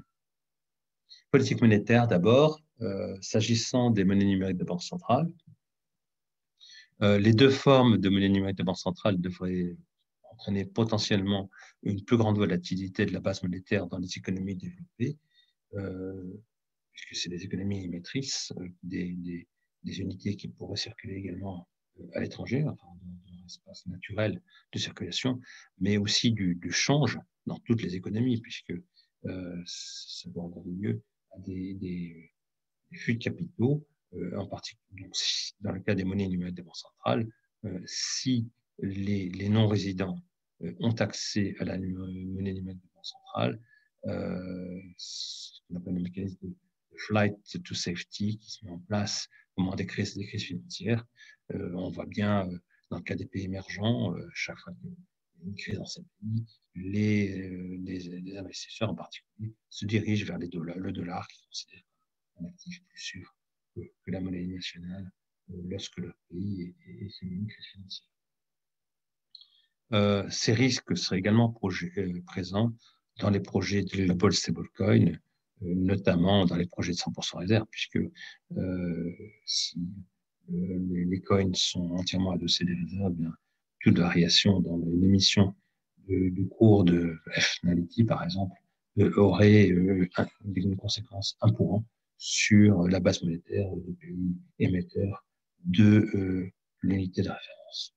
Politique monétaire d'abord. S'agissant des monnaies numériques de banque centrale, les deux formes de monnaie numérique de banque centrale devraient entraîner potentiellement une plus grande volatilité de la base monétaire dans les économies développées, puisque c'est des économies émettrices, des unités qui pourraient circuler également à l'étranger, enfin, dans un espace naturel de circulation, mais aussi du change dans toutes les économies, puisque ça doit donner lieu à des flux de capitaux, en particulier dans le cas des monnaies numériques des banques centrales, si les non-résidents ont accès à la monnaie numérique des banques centrales, ce qu'on appelle le mécanisme de flight to safety qui se met en place au moment des crises financières. On voit bien, dans le cas des pays émergents, chaque fois qu'il y a une crise dans ces pays, les investisseurs en particulier se dirigent vers le dollar qui considère un actif plus sûr que la monnaie nationale lorsque leur pays est soumis à une crise financière. Ces risques seraient également présents dans les projets de global stablecoin, notamment dans les projets de 100% réserve, puisque si les coins sont entièrement adossés des réserves, bien, toute variation dans l'émission du cours de F-Nality, par exemple, aurait une conséquence importante sur la base monétaire des pays émetteurs de l'unité de référence.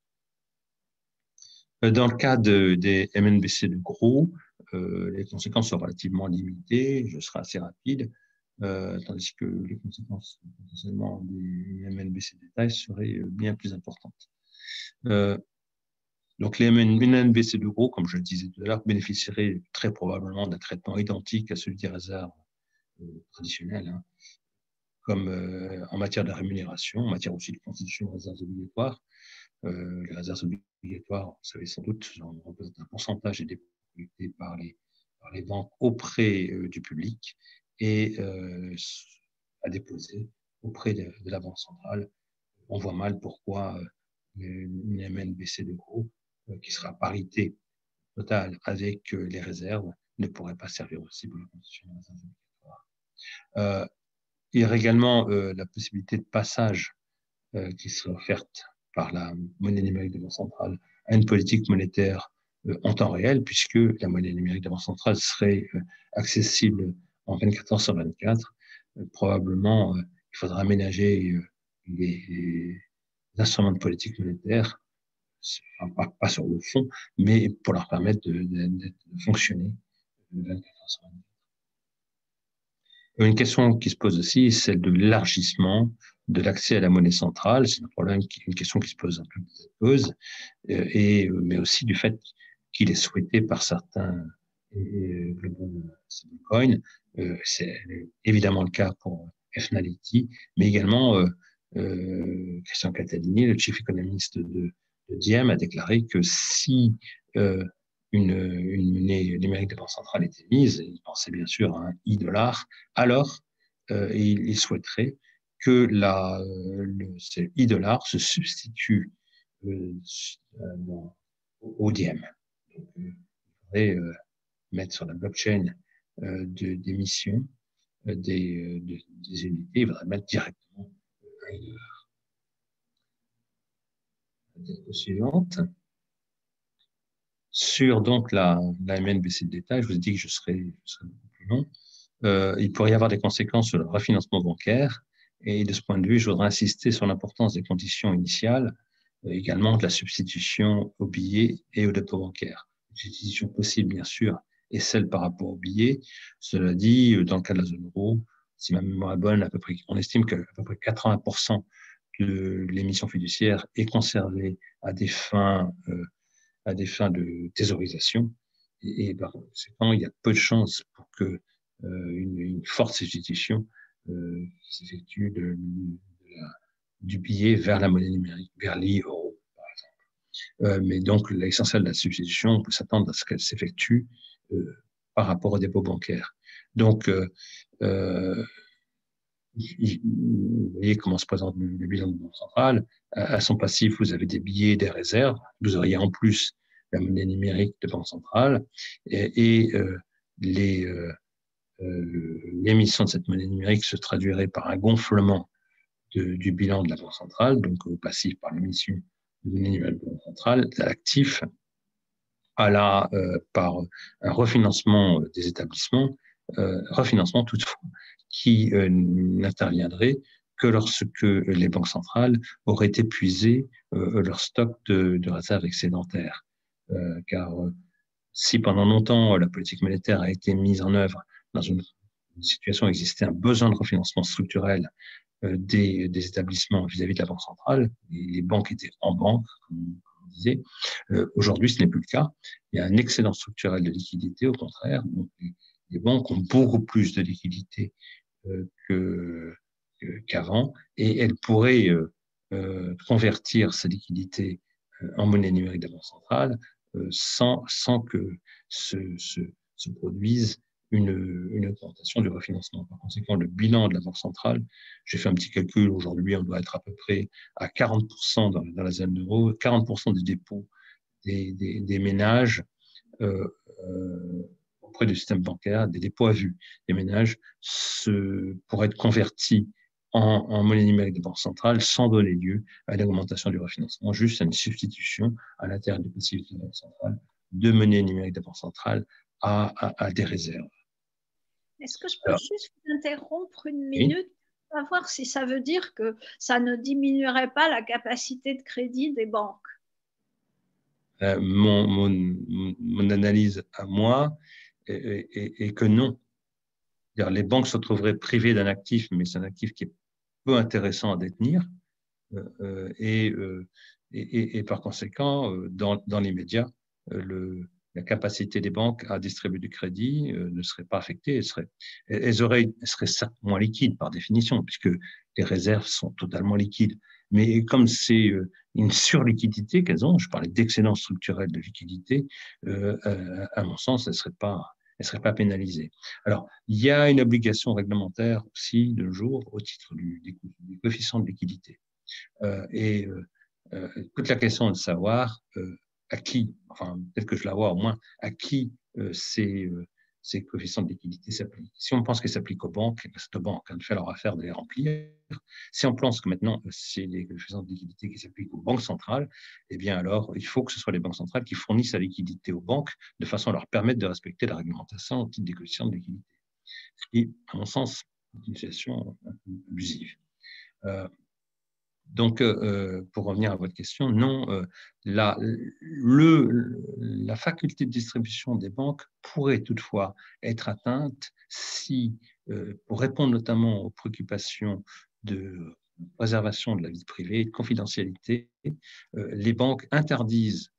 Dans le cas des MNBC de gros, les conséquences sont relativement limitées, je serai assez rapide, tandis que les conséquences potentiellement des MNBC de détail seraient bien plus importantes. Donc les MNBC de gros, comme je le disais tout à l'heure, bénéficieraient très probablement d'un traitement identique à celui des réserves traditionnelles, hein, comme en matière de rémunération, en matière aussi de constitution de réserves obligatoires. Les réserves obligatoires, vous savez sans doute, représentent un pourcentage des dépôts collectés par les banques auprès du public et à déposer auprès de la Banque centrale. On voit mal pourquoi une MNBC de gros, qui sera à parité totale avec les réserves, ne pourrait pas servir aussi pour la constitution de réserves obligatoires. Il y a également la possibilité de passage qui serait offerte par la monnaie numérique de banque centrale à une politique monétaire en temps réel, puisque la monnaie numérique de banque centrale serait accessible en 24 heures sur 24. Probablement, il faudra aménager les instruments de politique monétaire, enfin, pas sur le fond, mais pour leur permettre de fonctionner 24 heures sur 24. Une question qui se pose aussi, c'est celle de l'élargissement de l'accès à la monnaie centrale. C'est un problème, une question qui se pose un peu pose, mais aussi du fait qu'il est souhaité par certains global stablecoins. C'est évidemment le cas pour Fnality, mais également Christian Catalini, le chief économiste de Diem, a déclaré que si une monnaie numérique de banque centrale était mise, il pensait bien sûr à un e-dollar, alors il souhaiterait que ce e-dollar se substitue au Diem. Donc, il faudrait mettre sur la blockchain d'émission des unités, il faudrait mettre directement un e-dollar. La diapo suivante. Sur donc la MNBC de détail, je vous ai dit que je serais beaucoup plus long. Il pourrait y avoir des conséquences sur le refinancement bancaire. Et de ce point de vue, je voudrais insister sur l'importance des conditions initiales, également de la substitution aux billets et aux dépôts bancaires. La substitution possible, bien sûr, est celle par rapport aux billets. Cela dit, dans le cas de la zone euro, si ma mémoire est bonne, on estime qu'à peu près 80% de l'émission fiduciaire est conservée à des fins de thésaurisation. Et par conséquent, il y a peu de chances pour que une forte substitution s'effectue du billet vers la monnaie numérique, vers l'e-euro, par exemple. Mais donc, l'essentiel de la substitution, on peut s'attendre à ce qu'elle s'effectue par rapport au dépôt bancaire. Donc, vous voyez comment se présente le bilan de banque centrale. À son passif, vous avez des billets et des réserves. Vous auriez en plus la monnaie numérique de banque centrale et l'émission de cette monnaie numérique se traduirait par un gonflement du bilan de la banque centrale, donc au passif par l'émission de monnaie numérique de la banque centrale, à l'actif par un refinancement des établissements, refinancement toutefois qui n'interviendrait que lorsque les banques centrales auraient épuisé leur stock de réserves excédentaires. Car si pendant longtemps la politique monétaire a été mise en œuvre dans une situation où existait un besoin de refinancement structurel des établissements vis-à-vis de la Banque centrale, les banques étaient en banque, comme on disait. Aujourd'hui, ce n'est plus le cas. Il y a un excédent structurel de liquidité, au contraire. Donc, les banques ont beaucoup plus de liquidité qu'avant et elles pourraient convertir ces liquidités en monnaie numérique de la Banque centrale sans que se produise une augmentation du refinancement. Par conséquent, le bilan de la Banque centrale, j'ai fait un petit calcul, aujourd'hui on doit être à peu près à 40% dans la zone euro, 40% des dépôts des ménages auprès du système bancaire, des dépôts à vue des ménages pourraient être convertis en monnaie numérique de banque centrale sans donner lieu à l'augmentation du refinancement, juste à une substitution à l'intérieur du passif de la banque centrale de monnaie numérique de banque centrale à des réserves. Est-ce que je peux juste vous interrompre une minute pour savoir si ça veut dire que ça ne diminuerait pas la capacité de crédit des banques? Mon analyse à moi est que non. Les banques se trouveraient privées d'un actif, mais c'est un actif qui est peu intéressant à détenir. Et par conséquent, dans l'immédiat, la capacité des banques à distribuer du crédit ne serait pas affectée. Elles seraient certes moins liquides par définition, puisque les réserves sont totalement liquides. Mais comme c'est une surliquidité qu'elles ont, je parlais d'excédent structurel de liquidité, à mon sens, elles ne seraient pas pénalisées. Alors, il y a une obligation réglementaire aussi de nos jours au titre des coefficients de liquidité. Toute la question est de savoir à qui, enfin peut-être que je la vois au moins, à qui ces ces coefficients de liquidité s'appliquent. Si on pense qu'ils s'appliquent aux banques, c'est aux banques de faire leur affaire de les remplir. Si on pense que maintenant, c'est les coefficients de liquidité qui s'appliquent aux banques centrales, eh bien alors, il faut que ce soit les banques centrales qui fournissent la liquidité aux banques de façon à leur permettre de respecter la réglementation au titre des coefficients de liquidité. Ce qui, à mon sens, est une situation un peu abusive. Donc, pour revenir à votre question, non, la faculté de distribution des banques pourrait toutefois être atteinte si, pour répondre notamment aux préoccupations de préservation de la vie privée, de confidentialité, les banques interdisent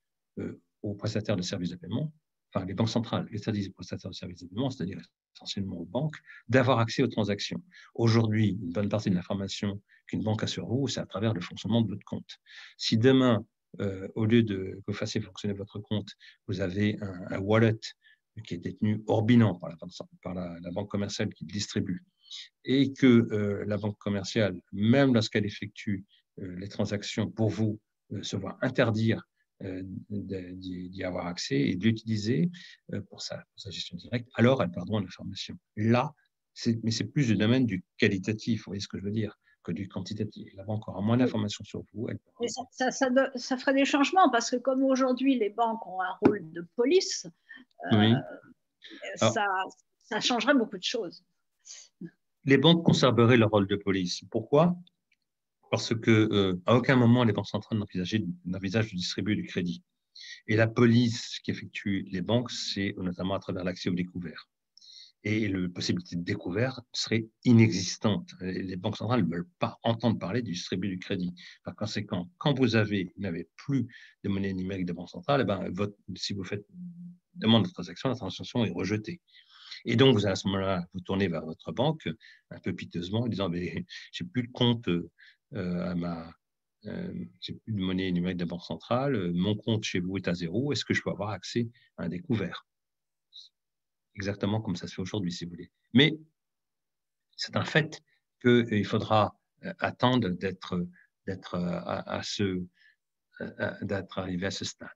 aux prestataires de services de paiement, enfin les banques centrales interdisent aux prestataires de services de paiement, c'est-à-dire essentiellement aux banques, d'avoir accès aux transactions. Aujourd'hui, une bonne partie de l'information qu'une banque a sur vous, c'est à travers le fonctionnement de votre compte. Si demain, au lieu de que vous fassiez fonctionner votre compte, vous avez un wallet qui est détenu hors bilan par la banque commerciale qui le distribue, et que la banque commerciale, même lorsqu'elle effectue les transactions pour vous, se voit interdire d'y avoir accès et de l'utiliser pour sa gestion directe, alors elle perd droit à l'information. Là, mais c'est plus du domaine du qualitatif, vous voyez ce que je veux dire, que du quantitatif. La banque aura moins d'informations sur vous. Ça ferait des changements parce que comme aujourd'hui les banques ont un rôle de police, oui. Ça changerait beaucoup de choses. Les banques conserveraient leur rôle de police. Pourquoi ? Parce qu'à aucun moment les banques centrales n'envisagent de distribuer du crédit. Et la police qui effectue les banques, c'est notamment à travers l'accès aux découverts. Et la possibilité de découvert serait inexistante. Les banques centrales ne veulent pas entendre parler de distribuer du crédit. Par conséquent, quand vous n'avez plus de monnaie numérique de banque centrale, eh ben, si vous faites une demande de transaction, la transaction est rejetée. Et donc, à ce moment-là, vous tournez vers votre banque, un peu piteusement, en disant, j'ai plus de compte j'ai plus de monnaie numérique de banque centrale, mon compte chez vous est à zéro, est-ce que je peux avoir accès à un découvert ? Exactement comme ça se fait aujourd'hui, si vous voulez. Mais c'est un fait qu'il faudra attendre d'être arrivé à ce stade.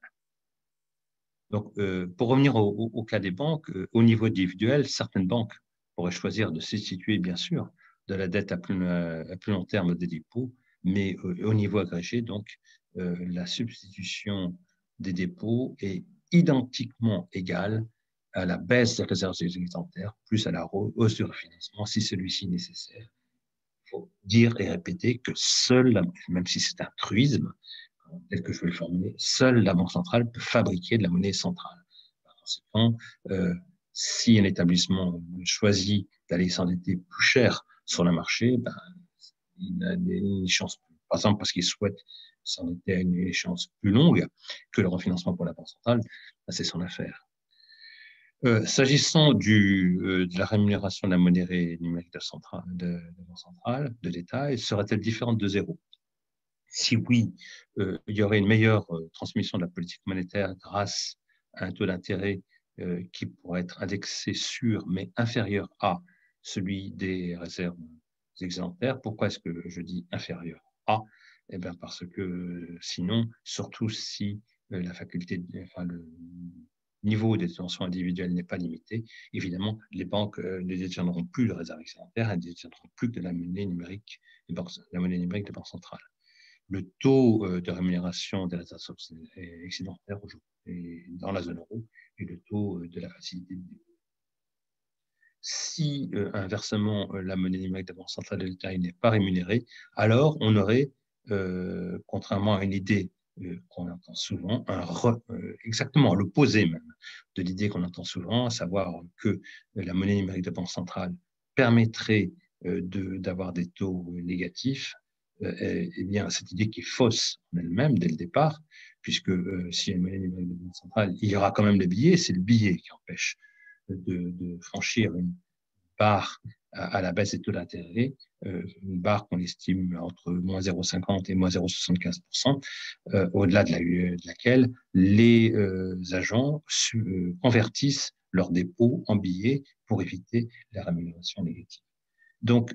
Donc, pour revenir au cas des banques, au niveau individuel, certaines banques pourraient choisir de substituer, bien sûr, de la dette à plus long terme des dépôts, mais au niveau agrégé, donc, la substitution des dépôts est identiquement égale à la baisse des réserves excédentaires, plus à la hausse du refinancement, si celui-ci est nécessaire. Il faut dire et répéter que seule, même si c'est un truisme, tel que je vais le formuler, seule la Banque centrale peut fabriquer de la monnaie centrale. Par conséquent, si un établissement choisit d'aller s'endetter plus cher sur le marché, il a des chances, par exemple parce qu'il souhaite s'endetter à une échéance plus longue que le refinancement pour la Banque centrale, c'est son affaire. S'agissant de la rémunération de la monnaie numérique de la Banque centrale, de l'État, serait-elle différente de zéro ? Si oui, il y aurait une meilleure transmission de la politique monétaire grâce à un taux d'intérêt qui pourrait être indexé sur, mais inférieur à celui des réserves excédentaires. Pourquoi est-ce que je dis inférieur à ? Eh bien parce que sinon, surtout si le niveau des détentions individuelles n'est pas limité, évidemment, les banques ne détiendront plus de réserves excédentaires, elles ne détiendront plus que de la monnaie numérique des banques centrales. Le taux de rémunération des réserves excédentaires aujourd'hui dans la zone euro et le taux de la facilité de dépôt. Si inversement la monnaie numérique de la Banque centrale de l'État n'est pas rémunérée, alors on aurait, contrairement à une idée qu'on entend souvent, exactement l'opposé même de l'idée qu'on entend souvent, à savoir que la monnaie numérique de la Banque centrale permettrait d'avoir des taux négatifs. Eh bien, cette idée qui est fausse en elle-même dès le départ, puisque s'il y a une monnaie numérique de banque centrale, il y aura quand même le billet, c'est le billet qui empêche de franchir une barre à la baisse des taux d'intérêt, une barre qu'on estime entre moins 0,50 et moins 0,75%, au-delà de laquelle les agents convertissent leurs dépôts en billets pour éviter la rémunération négative. Donc,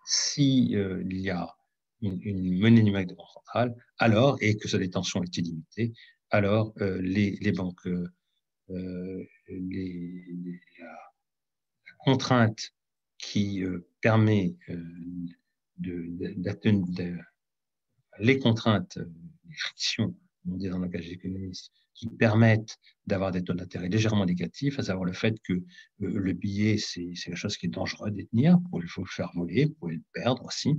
si il y a une monnaie numérique de banque centrale, alors, et que sa détention est illimitée, alors les banques la contrainte qui permet d'atteindre les contraintes, les frictions, on dit dans le langage économiste, qui permettent d'avoir des taux d'intérêt légèrement négatifs, à savoir le fait que le billet, c'est quelque chose qui est dangereux à détenir, il faut le faire voler, vous pouvez le perdre aussi.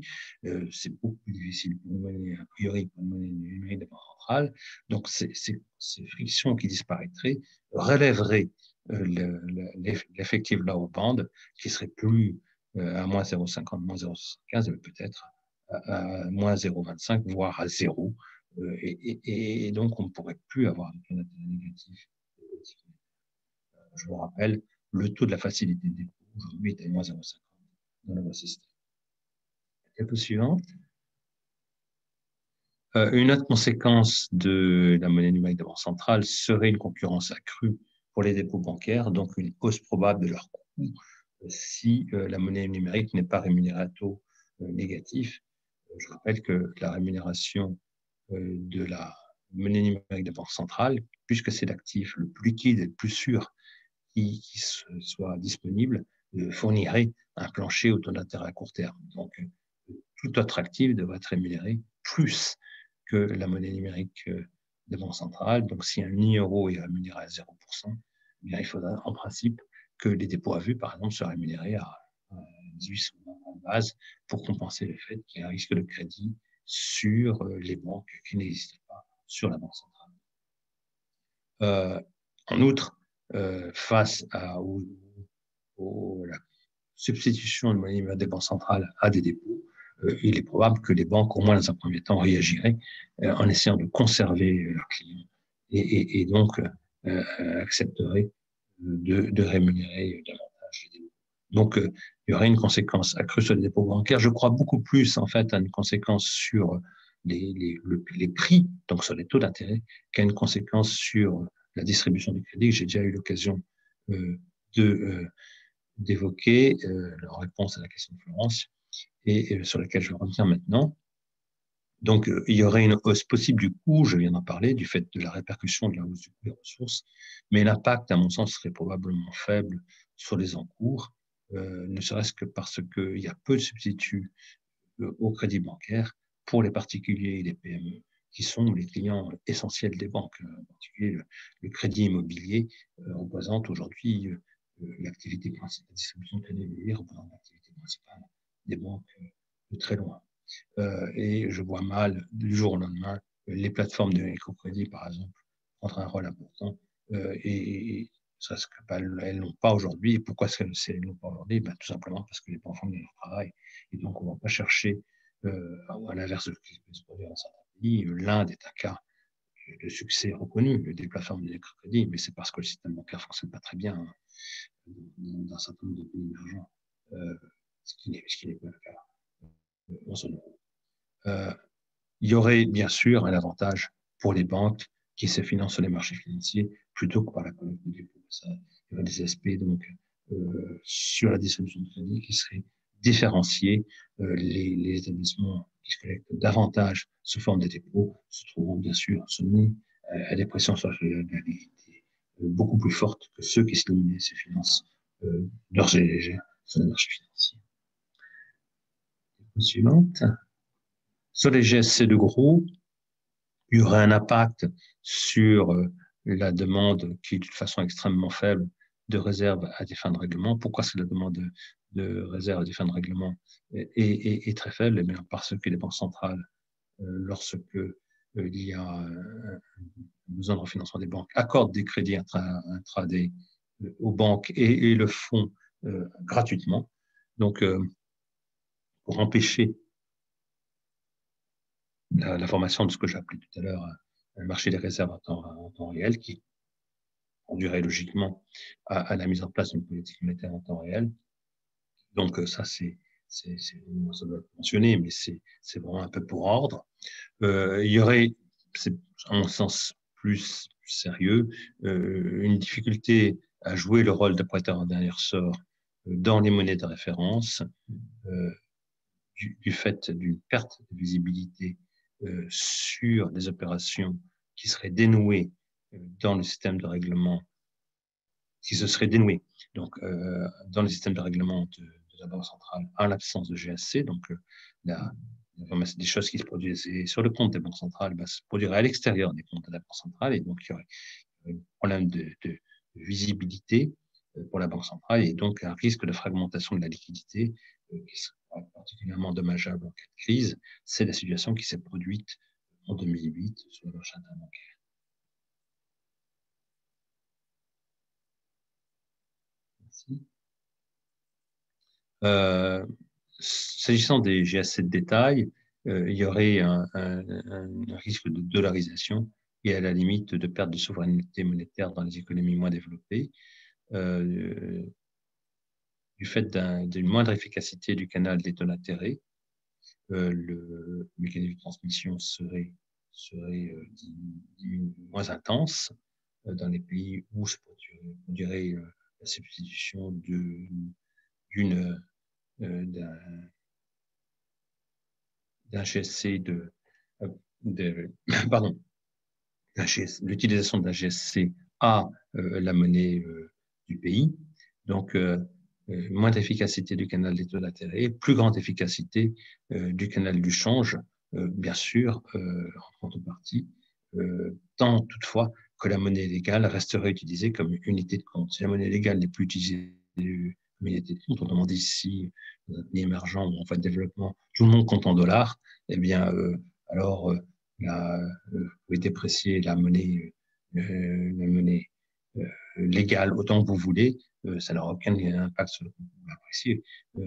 C'est beaucoup plus difficile pour une monnaie, a priori, pour une monnaie numérique de banque centrale. Donc, ces frictions qui disparaîtraient relèveraient l'effective lower band, qui serait plus à moins 0,50, moins 0,75, peut-être à moins 0,25, voire à 0. Et donc, on ne pourrait plus avoir de taux d'intérêt négatif. Je vous rappelle, le taux de la facilité de dépôt aujourd'hui est à moins 0,50 dans le système. Diapo suivante. Une autre conséquence de la monnaie numérique de banque centrale serait une concurrence accrue pour les dépôts bancaires, donc une hausse probable de leur coût si la monnaie numérique n'est pas rémunérée à taux négatif. Je rappelle que la rémunération de la monnaie numérique de banque centrale, puisque c'est l'actif le plus liquide et le plus sûr qui soit disponible, fournirait un plancher au taux d'intérêt à court terme. Donc, tout autre actif devrait être rémunéré plus que la monnaie numérique de banque centrale. Donc, si un euro est rémunéré à 0%, eh bien, il faudra en principe que les dépôts à vue, par exemple, soient rémunérés à 18 en base pour compenser le fait qu'il y a un risque de crédit sur les banques qui n'existent pas sur la banque centrale. En outre, face à la substitution de monnaie numérique des banques centrales à des dépôts, il est probable que les banques, au moins dans un premier temps, réagiraient en essayant de conserver leurs clients et donc accepteraient de rémunérer davantage les dépôts. Donc, il y aurait une conséquence accrue sur les dépôts bancaires. Je crois beaucoup plus, en fait, à une conséquence sur les prix, donc sur les taux d'intérêt, qu'à une conséquence sur la distribution du crédit. J'ai déjà eu l'occasion d'évoquer en réponse à la question de Florence et sur laquelle je vais revenir maintenant. Donc, il y aurait une hausse possible du coût, je viens d'en parler, du fait de la répercussion de la hausse du coût des ressources, mais l'impact, à mon sens, serait probablement faible sur les encours, ne serait-ce que parce qu'il y a peu de substituts au crédit bancaire pour les particuliers et les PME, qui sont les clients essentiels des banques. En particulier, le crédit immobilier représente aujourd'hui l'activité principale, la distribution de crédit immobilier représente l'activité principale des banques de très loin. Et je vois mal, du jour au lendemain, les plateformes de microcrédit, par exemple, prendre un rôle important. Et ça, elles n'ont pas aujourd'hui. Et pourquoi elles n'ont pas aujourd'hui? Ben, tout simplement parce que les banques font bien leur travail. Et donc, on ne va pas chercher, à l'inverse de ce qui peut se produire dans certains pays. L'Inde est un cas de succès reconnu des plateformes de microcrédit, mais c'est parce que le système bancaire ne fonctionne pas très bien dans un certain nombre de pays émergents, ce qui n'est pas le cas en zone euro. Il y aurait bien sûr un avantage pour les banques qui se financent sur les marchés financiers plutôt que par la collecte de dépôts. Il y aurait des aspects donc sur la distribution de crédit qui seraient différenciés. Les établissements qui se collectent davantage sous forme de dépôts se trouveront bien sûr soumis à des pressions sur la liquidité beaucoup plus fortes que ceux qui se financent d'ores et déjà sur les marchés financiers. Suivante. Sur les GSC de gros, il y aurait un impact sur la demande qui est de toute façon extrêmement faible de réserve à des fins de règlement. Pourquoi est-ce que la demande de réserve à des fins de règlement est très faible? Eh bien, parce que les banques centrales, lorsque il y a un besoin de refinancement des banques, accordent des crédits intraday aux banques et le font gratuitement. Donc, pour empêcher la formation de ce que j'ai appelé tout à l'heure un marché des réserves en temps réel qui conduirait logiquement à la mise en place d'une politique monétaire en temps réel. Donc ça, ça doit être mentionné, mais c'est vraiment un peu pour ordre. Il y aurait, c'est à mon sens plus sérieux, une difficulté à jouer le rôle de prêteur en dernier ressort dans les monnaies de référence du fait d'une perte de visibilité sur des opérations qui seraient dénouées dans le système de règlement qui se serait dénoué. Donc, dans le système de règlement de la Banque centrale, en l'absence de GSC, donc des choses qui se produisaient sur le compte des banques centrales se produiraient à l'extérieur des comptes de la Banque centrale, et donc il y aurait un problème de visibilité pour la Banque centrale, et donc un risque de fragmentation de la liquidité qui sera particulièrement dommageable en cas de crise. C'est la situation qui s'est produite en 2008 sur le marché interbancaire. Merci. S'agissant des GSC de détail, il y aurait un risque de dollarisation et à la limite de perte de souveraineté monétaire dans les économies moins développées, du fait d'une moindre efficacité du canal des taux d'intérêt. Le mécanisme de transmission serait moins intense dans les pays où se produirait la substitution d'un GSC pardon, l'utilisation d'un GSC à la monnaie du pays. Donc, moins d'efficacité du canal des taux d'intérêt, plus grande efficacité du canal du change, bien sûr, en contrepartie, tant toutefois que la monnaie légale resterait utilisée comme unité de compte. Si la monnaie légale n'est plus utilisée comme unité de compte, autrement dit, si dans un pays émergent ou en voie de développement, tout le monde compte en dollars, eh bien, alors, vous pouvez déprécier la monnaie légale autant que vous voulez, ça n'aura aucun impact sur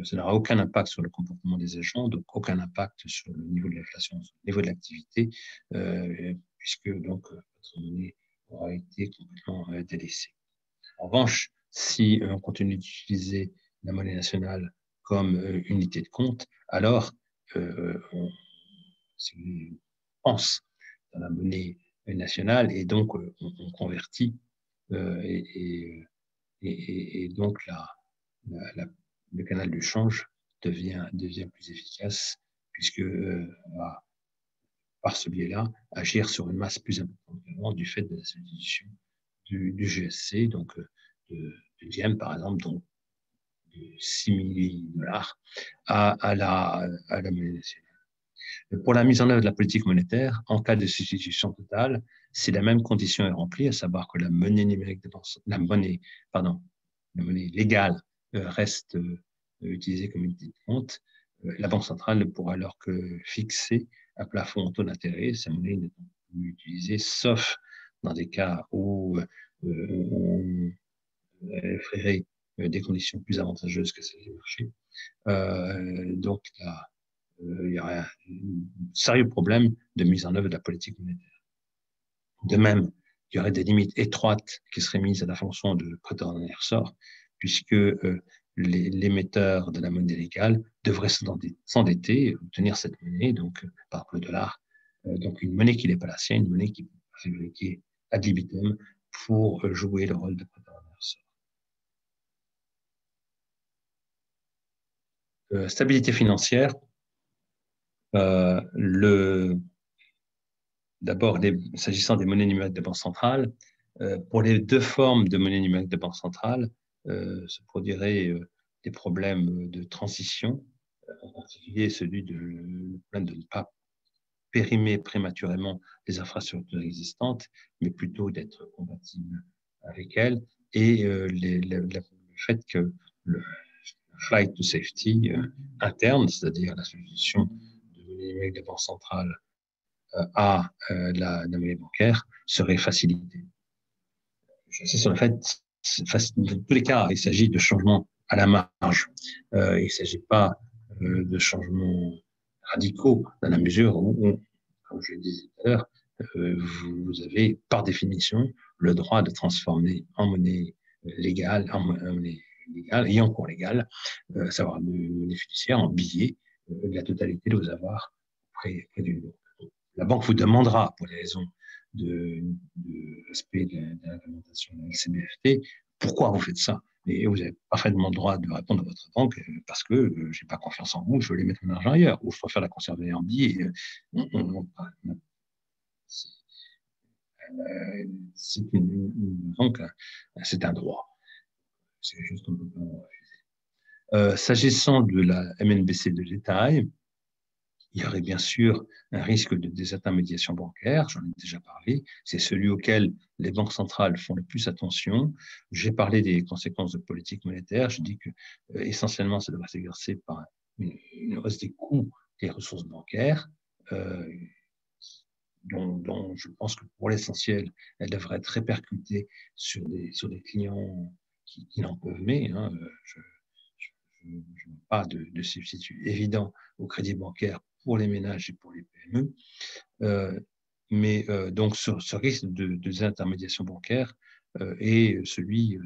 ça n'aura aucun impact sur le comportement des agents, donc aucun impact sur le niveau de l'inflation, sur le niveau de l'activité, puisque donc votre monnaie aura été complètement délaissée. En revanche, si on continue d'utiliser la monnaie nationale comme unité de compte, alors si on pense dans la monnaie nationale et donc on convertit et donc le canal du change devient plus efficace puisque par ce biais-là, agir sur une masse plus importante qu'avant du fait de la substitution du GSC, donc de Diem par exemple, donc de 6 $, à la monnaie nationale. Pour la mise en œuvre de la politique monétaire, en cas de substitution totale, si la même condition est remplie, à savoir que la monnaie légale reste utilisée comme unité de compte, la Banque centrale ne pourra alors que fixer un plafond en taux d'intérêt, sa monnaie n'est plus utilisée, sauf dans des cas où elle offrirait des conditions plus avantageuses que celles du marché. Donc, il y aurait un sérieux problème de mise en œuvre de la politique monétaire. De même, il y aurait des limites étroites qui seraient mises à la fonction de prêteur en dernier ressort, puisque l'émetteur de la monnaie légale devrait s'endetter, obtenir cette monnaie, donc par exemple le dollar, donc une monnaie qui n'est pas la sienne, une monnaie qui est ad libitum pour jouer le rôle de prêteur en dernier ressort. Stabilité financière. D'abord, s'agissant des monnaies numériques de banque centrale, pour les deux formes de monnaies numériques de banque centrale, se produiraient des problèmes de transition, en particulier celui de ne pas périmer prématurément les infrastructures existantes, mais plutôt d'être compatible avec elles, et le fait que le flight to safety interne, c'est-à-dire la substitution de monnaies numériques de banque centrale à la monnaie bancaire serait facilitée. C'est sur le fait, dans tous les cas, il s'agit de changements à la marge. Il ne s'agit pas de changements radicaux dans la mesure où, comme je le disais tout à l'heure, vous avez par définition le droit de transformer en monnaie légale, et en cours légal, à savoir une monnaie fiduciaire, en billets, la totalité de vos avoirs près d'une banque. La banque vous demandera, pour des raisons de respect de l'implémentation de la LCBFT, pourquoi vous faites ça. Et vous avez parfaitement le droit de répondre à votre banque parce que je n'ai pas confiance en vous, je veux aller mettre mon argent ailleurs, ou je préfère la conserver en billets. C'est un droit. C'est juste qu'on ne peut pas refuser. S'agissant de la MNBC de détail, il y aurait bien sûr un risque de désintermédiation bancaire, j'en ai déjà parlé, c'est celui auquel les banques centrales font le plus attention. J'ai parlé des conséquences de politique monétaire, je dis que essentiellement ça devrait s'exercer par une hausse des coûts des ressources bancaires, dont je pense que pour l'essentiel, elle devrait être répercutée sur des clients qui n'en peuvent mais. Je n'ai pas de substitut évident au crédit bancaire pour les ménages et pour les PME. Donc, ce risque de désintermédiation bancaire est celui,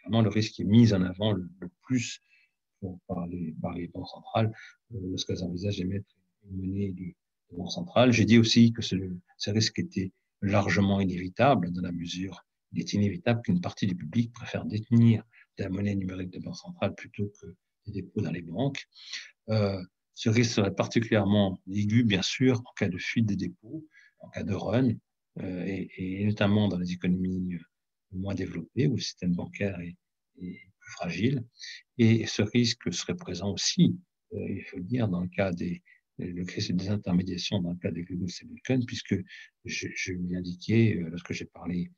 vraiment le risque qui est mis en avant le plus par les banques centrales lorsqu'elles envisagent d'émettre une monnaie de banque centrale. J'ai dit aussi que ce risque était largement inévitable dans la mesure il est inévitable qu'une partie du public préfère détenir de la monnaie numérique de banque centrale plutôt que des dépôts dans les banques. Ce risque serait particulièrement aigu, bien sûr, en cas de fuite des dépôts, en cas de run, et notamment dans les économies moins développées où le système bancaire est plus fragile. Et ce risque serait présent aussi, il faut le dire, dans le cas le risque de désintermédiation dans le cas des global stablecoins, puisque je l'ai indiqué lorsque j'ai parlé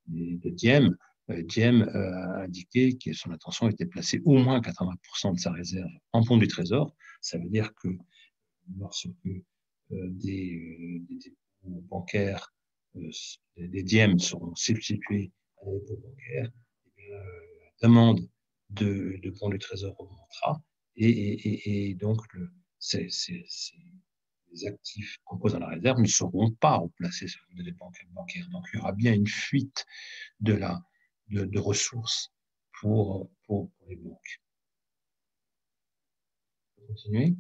de Diem. Diem a indiqué que son intention était de placer au moins 80% de sa réserve en fonds du Trésor. Ça veut dire que lorsque des dépôts bancaires, des Diem seront substitués à des dépôts bancaires, la demande de fonds du Trésor augmentera et donc les actifs composant la réserve ne seront pas replacés sur les dépôts bancaires. Donc, il y aura bien une fuite de ressources pour les banques. On peut continuer.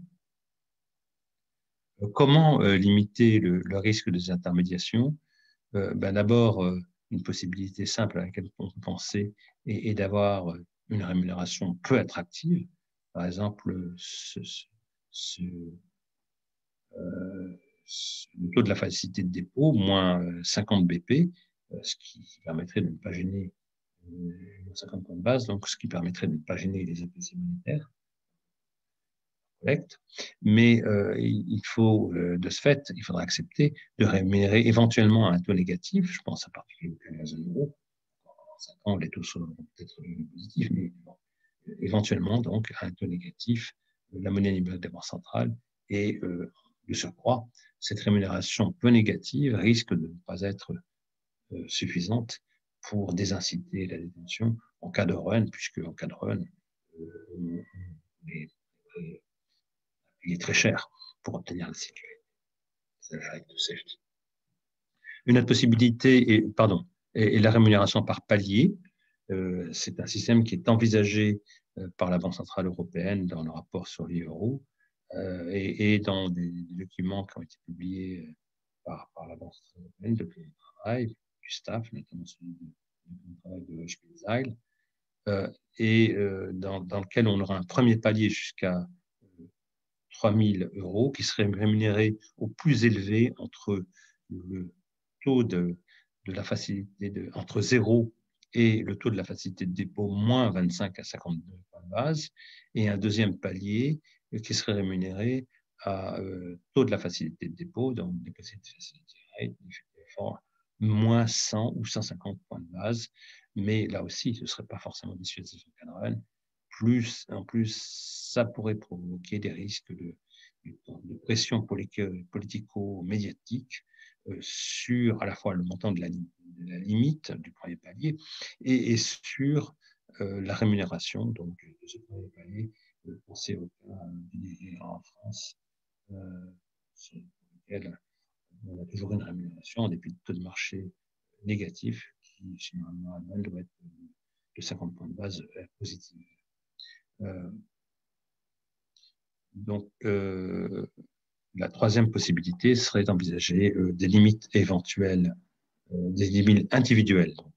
Comment limiter le risque de désintermédiation? D'abord, une possibilité simple à laquelle on peut penser est d'avoir une rémunération peu attractive. Par exemple, le taux de la facilité de dépôt, moins 50 BP, ce qui permettrait de ne pas gêner 50 points de base, donc ce qui permettrait de ne pas gêner les APC monétaires. Mais il faut, de ce fait, il faudra accepter de rémunérer éventuellement à un taux négatif, je pense à particulièrement à la zone euro. En 5 ans, les taux seront peut-être positifs, mais bon, éventuellement, donc, à un taux négatif, la monnaie numérique des banques centrales et de surcroît, cette rémunération peu négative risque de ne pas être suffisante pour désinciter la détention en cas de run, puisque en cas de run, il est très cher pour obtenir la sécurité. C'est le règle de safety. Une autre possibilité est la rémunération par palier. C'est un système qui est envisagé par la Banque centrale européenne dans le rapport sur l'euro et dans des documents qui ont été publiés par la Banque centrale européenne depuis le travail du staff, notamment celui du travail de Spielzeil, dans lequel on aura un premier palier jusqu'à 3 000 € qui serait rémunéré au plus élevé entre le taux de la facilité entre 0 et le taux de la facilité de dépôt moins 25 à 52 points de base, et un deuxième palier qui serait rémunéré à taux de la facilité de dépôt, donc deposit facility rate, moins 100 ou 150 points de base, mais là aussi, ce ne serait pas forcément dissuasif en cas de run. En plus, ça pourrait provoquer des risques de pression politico-médiatique sur à la fois le montant de la limite du premier palier et sur la rémunération donc, de ce premier palier. Pensez au cas en France, sur lequel on a toujours une rémunération en dépit de taux de marché négatif qui, généralement, doit être de 50 points de base positif. Donc, la troisième possibilité serait d'envisager des limites éventuelles, des limites individuelles donc,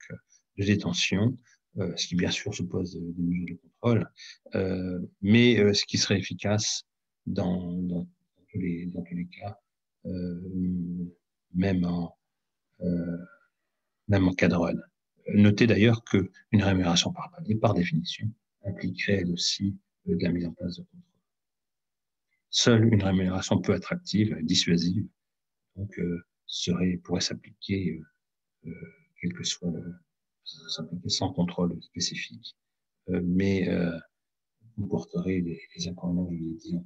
de détention, ce qui bien sûr suppose des mesures de contrôle, mais ce qui serait efficace dans tous les cas, même en cas de run. Notez d'ailleurs qu'une rémunération par palier, par définition, impliquerait elle aussi de la mise en place de contrôle. Seule une rémunération peu attractive, dissuasive, donc pourrait s'appliquer, quel que soit s'appliquer sans contrôle spécifique, mais comporterait les inconvénients, je l'ai dit, en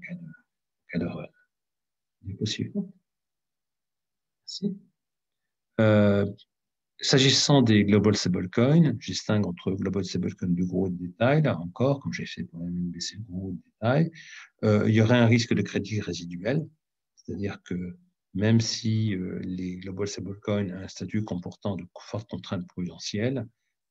cas de run. Possible. Merci. S'agissant des Global Stablecoins, je distingue entre Global Stablecoin de gros et de détail, là encore, comme j'ai fait pour la MNBC de gros et de détail. Il y aurait un risque de crédit résiduel, c'est-à-dire que même si les Global Stablecoins ont un statut comportant de fortes contraintes prudentielles,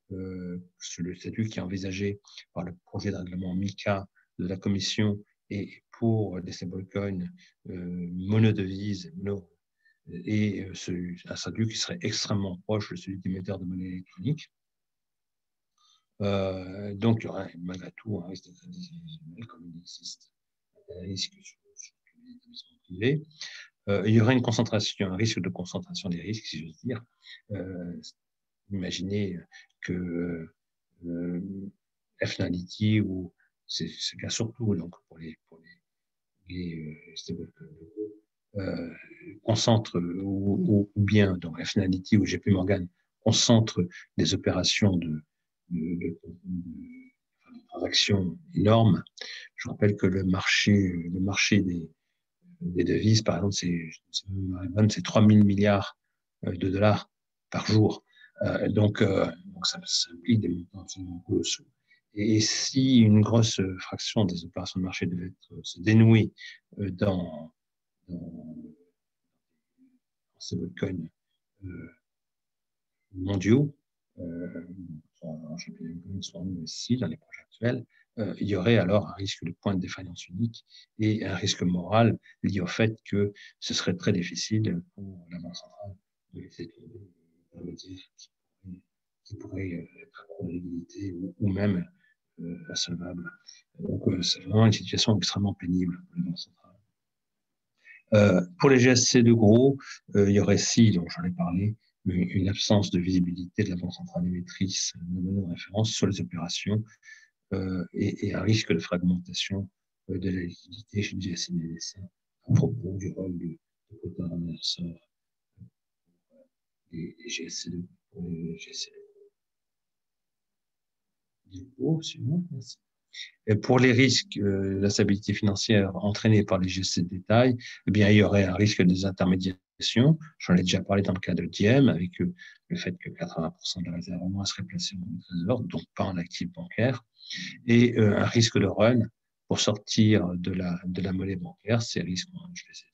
c'est le statut qui est envisagé par le projet de règlement MiCA de la Commission et pour les stablecoins monodevise et un statut qui serait extrêmement proche de celui d'émetteur de monnaie électronique. Donc, il y aura malgré tout un risque de crédit résiduel, comme il existe un risque sur les établissements privés. Il y aura un risque de concentration des risques, si j'ose dire. Imaginez que Fnality, ou c'est le cas surtout donc pour les stablecoins concentre ou bien dans Fnality ou JP Morgan concentre des opérations de transactions énormes. Je rappelle que le marché des devises, par exemple, c'est 3 000 milliards de dollars par jour. Donc ça implique des montants absolument colossaux. Et si une grosse fraction des opérations de marché devait se dénouer dans stablecoins mondiaux, soit aussi dans les projets actuels, il y aurait alors un risque de point de défaillance unique et un risque moral lié au fait que ce serait très difficile pour la Banque centrale de laisser tomber un motif qui pourrait être à probabilité ou même insolvable. Donc, c'est vraiment une situation extrêmement pénible pour les banques centrales. Pour les GSC de gros, il y aurait, donc j'en ai parlé, une absence de visibilité de la Banque centrale émettrice de monnaie de référence sur les opérations et un risque de fragmentation de la liquidité chez le GSC et DLC à propos du rôle de quota renverseur des GSC de pour les GSC de gros. Merci. Et pour les risques de la stabilité financière entraînés par les GSC de détail, eh bien, il y aurait un risque de désintermédiation. J'en ai déjà parlé dans le cas de Diem, avec le fait que 80% de la réserve en moins serait placée en trésor, donc pas en actif bancaire, et un risque de run pour sortir de la monnaie bancaire. Ces risques, je les ai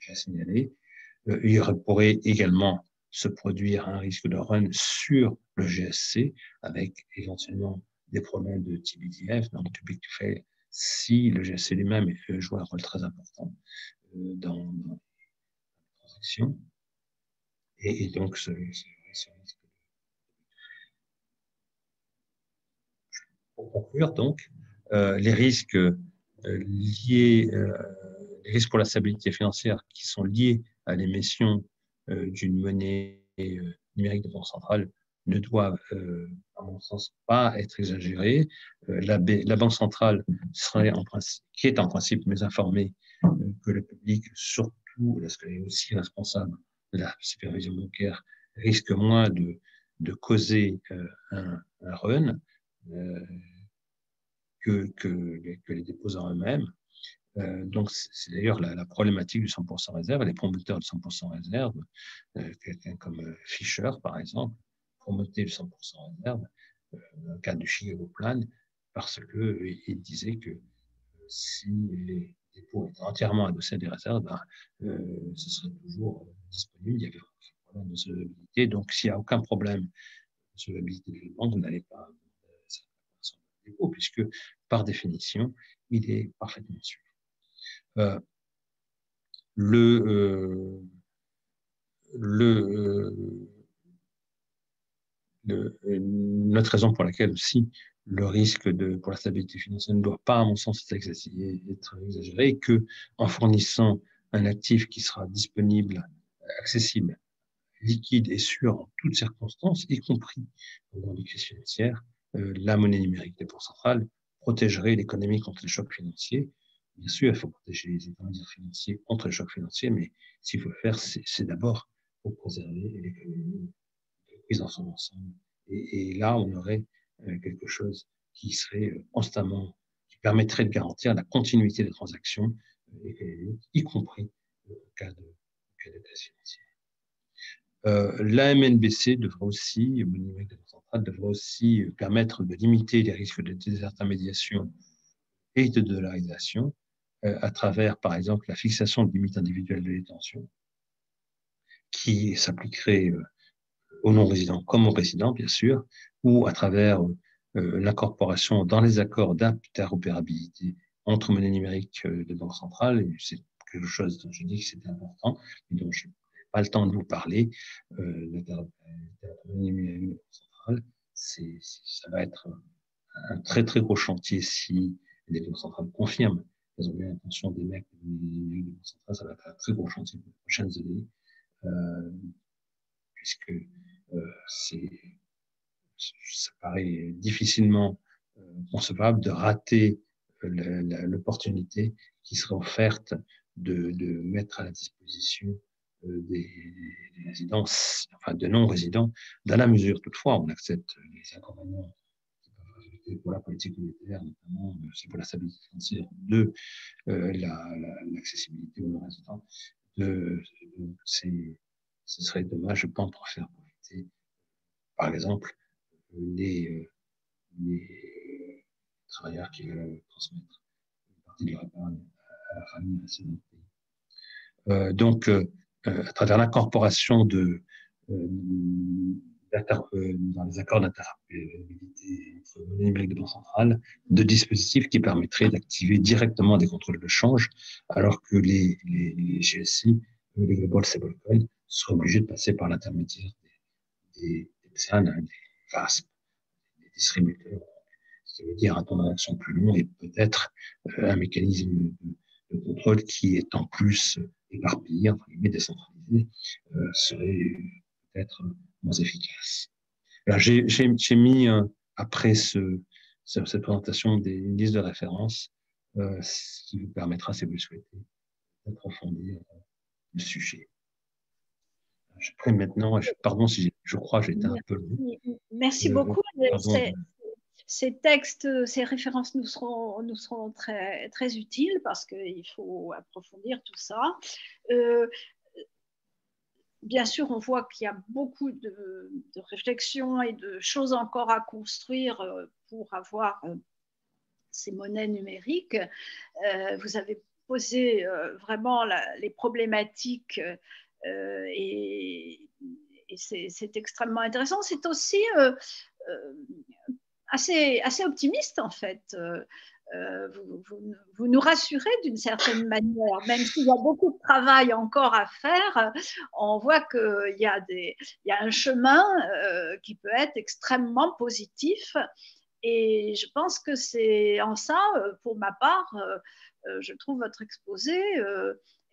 déjà signalés. Il pourrait également se produire un risque de run sur le GSC, avec éventuellement des problèmes de TBDF, donc too big to fail, si le GSC lui-même joue un rôle très important dans les transactions. Et donc, ce risque. Pour conclure, donc, les risques liés, les risques pour la stabilité financière qui sont liés à l'émission d'une monnaie numérique de banque centrale ne doivent, à mon sens, pas être exagérés. La Banque centrale qui est en principe mieux informée que le public, surtout lorsqu'elle est aussi responsable de la supervision bancaire, risque moins de causer un run que les déposants eux-mêmes. Donc, c'est d'ailleurs la problématique du 100% réserve. Les promoteurs du 100% réserve, quelqu'un comme Fisher, par exemple, promotait le 100% réserve dans le cadre du Chicago Plan, parce qu'il disait que si les dépôts étaient entièrement adossés à des réserves, ce serait toujours disponible. Il y avait aucun problème de solvabilité. Donc, s'il n'y a aucun problème de solvabilité de la banque, vous n'allez pas dépôt, puisque par définition, il est parfaitement suivi. Notre raison pour laquelle aussi le risque pour la stabilité financière ne doit pas, à mon sens, être exagéré, et que en fournissant un actif qui sera disponible, accessible liquide et sûr en toutes circonstances, y compris pendant les crises financières, la monnaie numérique des banques centrales protégerait l'économie contre les chocs financiers. Bien sûr, il faut protéger les intermédiaires financiers contre les chocs financiers, mais s'il faut le faire, c'est d'abord pour préserver l'économie prise dans son ensemble. Et là, on aurait quelque chose qui serait constamment, qui permettrait de garantir la continuité des transactions économiques, y compris en cas de crise financière. L'AMNBC devrait aussi, le numérique de la centrale, devrait aussi permettre de limiter les risques de désintermédiation et de dollarisation à travers, par exemple, la fixation de limites individuelles de détention qui s'appliquerait aux non-résidents comme aux résidents, bien sûr, ou à travers l'incorporation dans les accords d'interopérabilité entre monnaie numérique de banque centrale. C'est quelque chose dont je dis que c'est important et dont je n'ai pas le temps de vous parler. L'interopérabilité numérique de banque centrale, ça va être un très, très gros chantier si les banques centrales confirment qu'elles ont bien l'intention d'émettre des monnaies numériques de banque centrale. Ça va être un très gros chantier pour les prochaines années. Puisque ça paraît difficilement concevable de rater l'opportunité qui serait offerte de mettre à la disposition des résidents, enfin de non-résidents, dans la mesure toutefois on accepte les inconvénients qui peuvent résulter pour la politique monétaire, notamment c'est pour la stabilité financière de l'accessibilité aux non-résidents. Ce serait dommage, je pense, pour faire profiter, par exemple, les travailleurs qui veulent transmettre une partie de leur épargne à la famille restée dans le pays. Donc, à travers l'incorporation dans les accords d'interopérabilité entre monnaie numérique de banque centrale, de dispositifs qui permettraient d'activer directement des contrôles de change, alors que les GSI, les Global Stablecoins, seraient obligés de passer par l'intermédiaire des PSAN, des FASP, des distributeurs, ce qui veut dire un temps de réaction plus long et peut-être un mécanisme de contrôle qui est en plus éparpillé, entre guillemets décentralisé, serait peut-être moins efficace. Alors, j'ai mis, après cette présentation, une liste de références, ce qui vous permettra, si vous le souhaitez, d'approfondir le sujet. Je prie maintenant, pardon si je crois que j'ai été un peu long. Merci beaucoup. Ces textes, ces références nous seront très, très utiles parce qu'il faut approfondir tout ça. Bien sûr, on voit qu'il y a beaucoup de réflexions et de choses encore à construire pour avoir ces monnaies numériques. Vous avez posé vraiment les problématiques et c'est extrêmement intéressant. C'est aussi assez optimiste, en fait. Vous nous rassurez d'une certaine manière, même s'il y a beaucoup de travail encore à faire, on voit qu'il y a un chemin qui peut être extrêmement positif. Et je pense que c'est en ça, pour ma part, je trouve votre exposé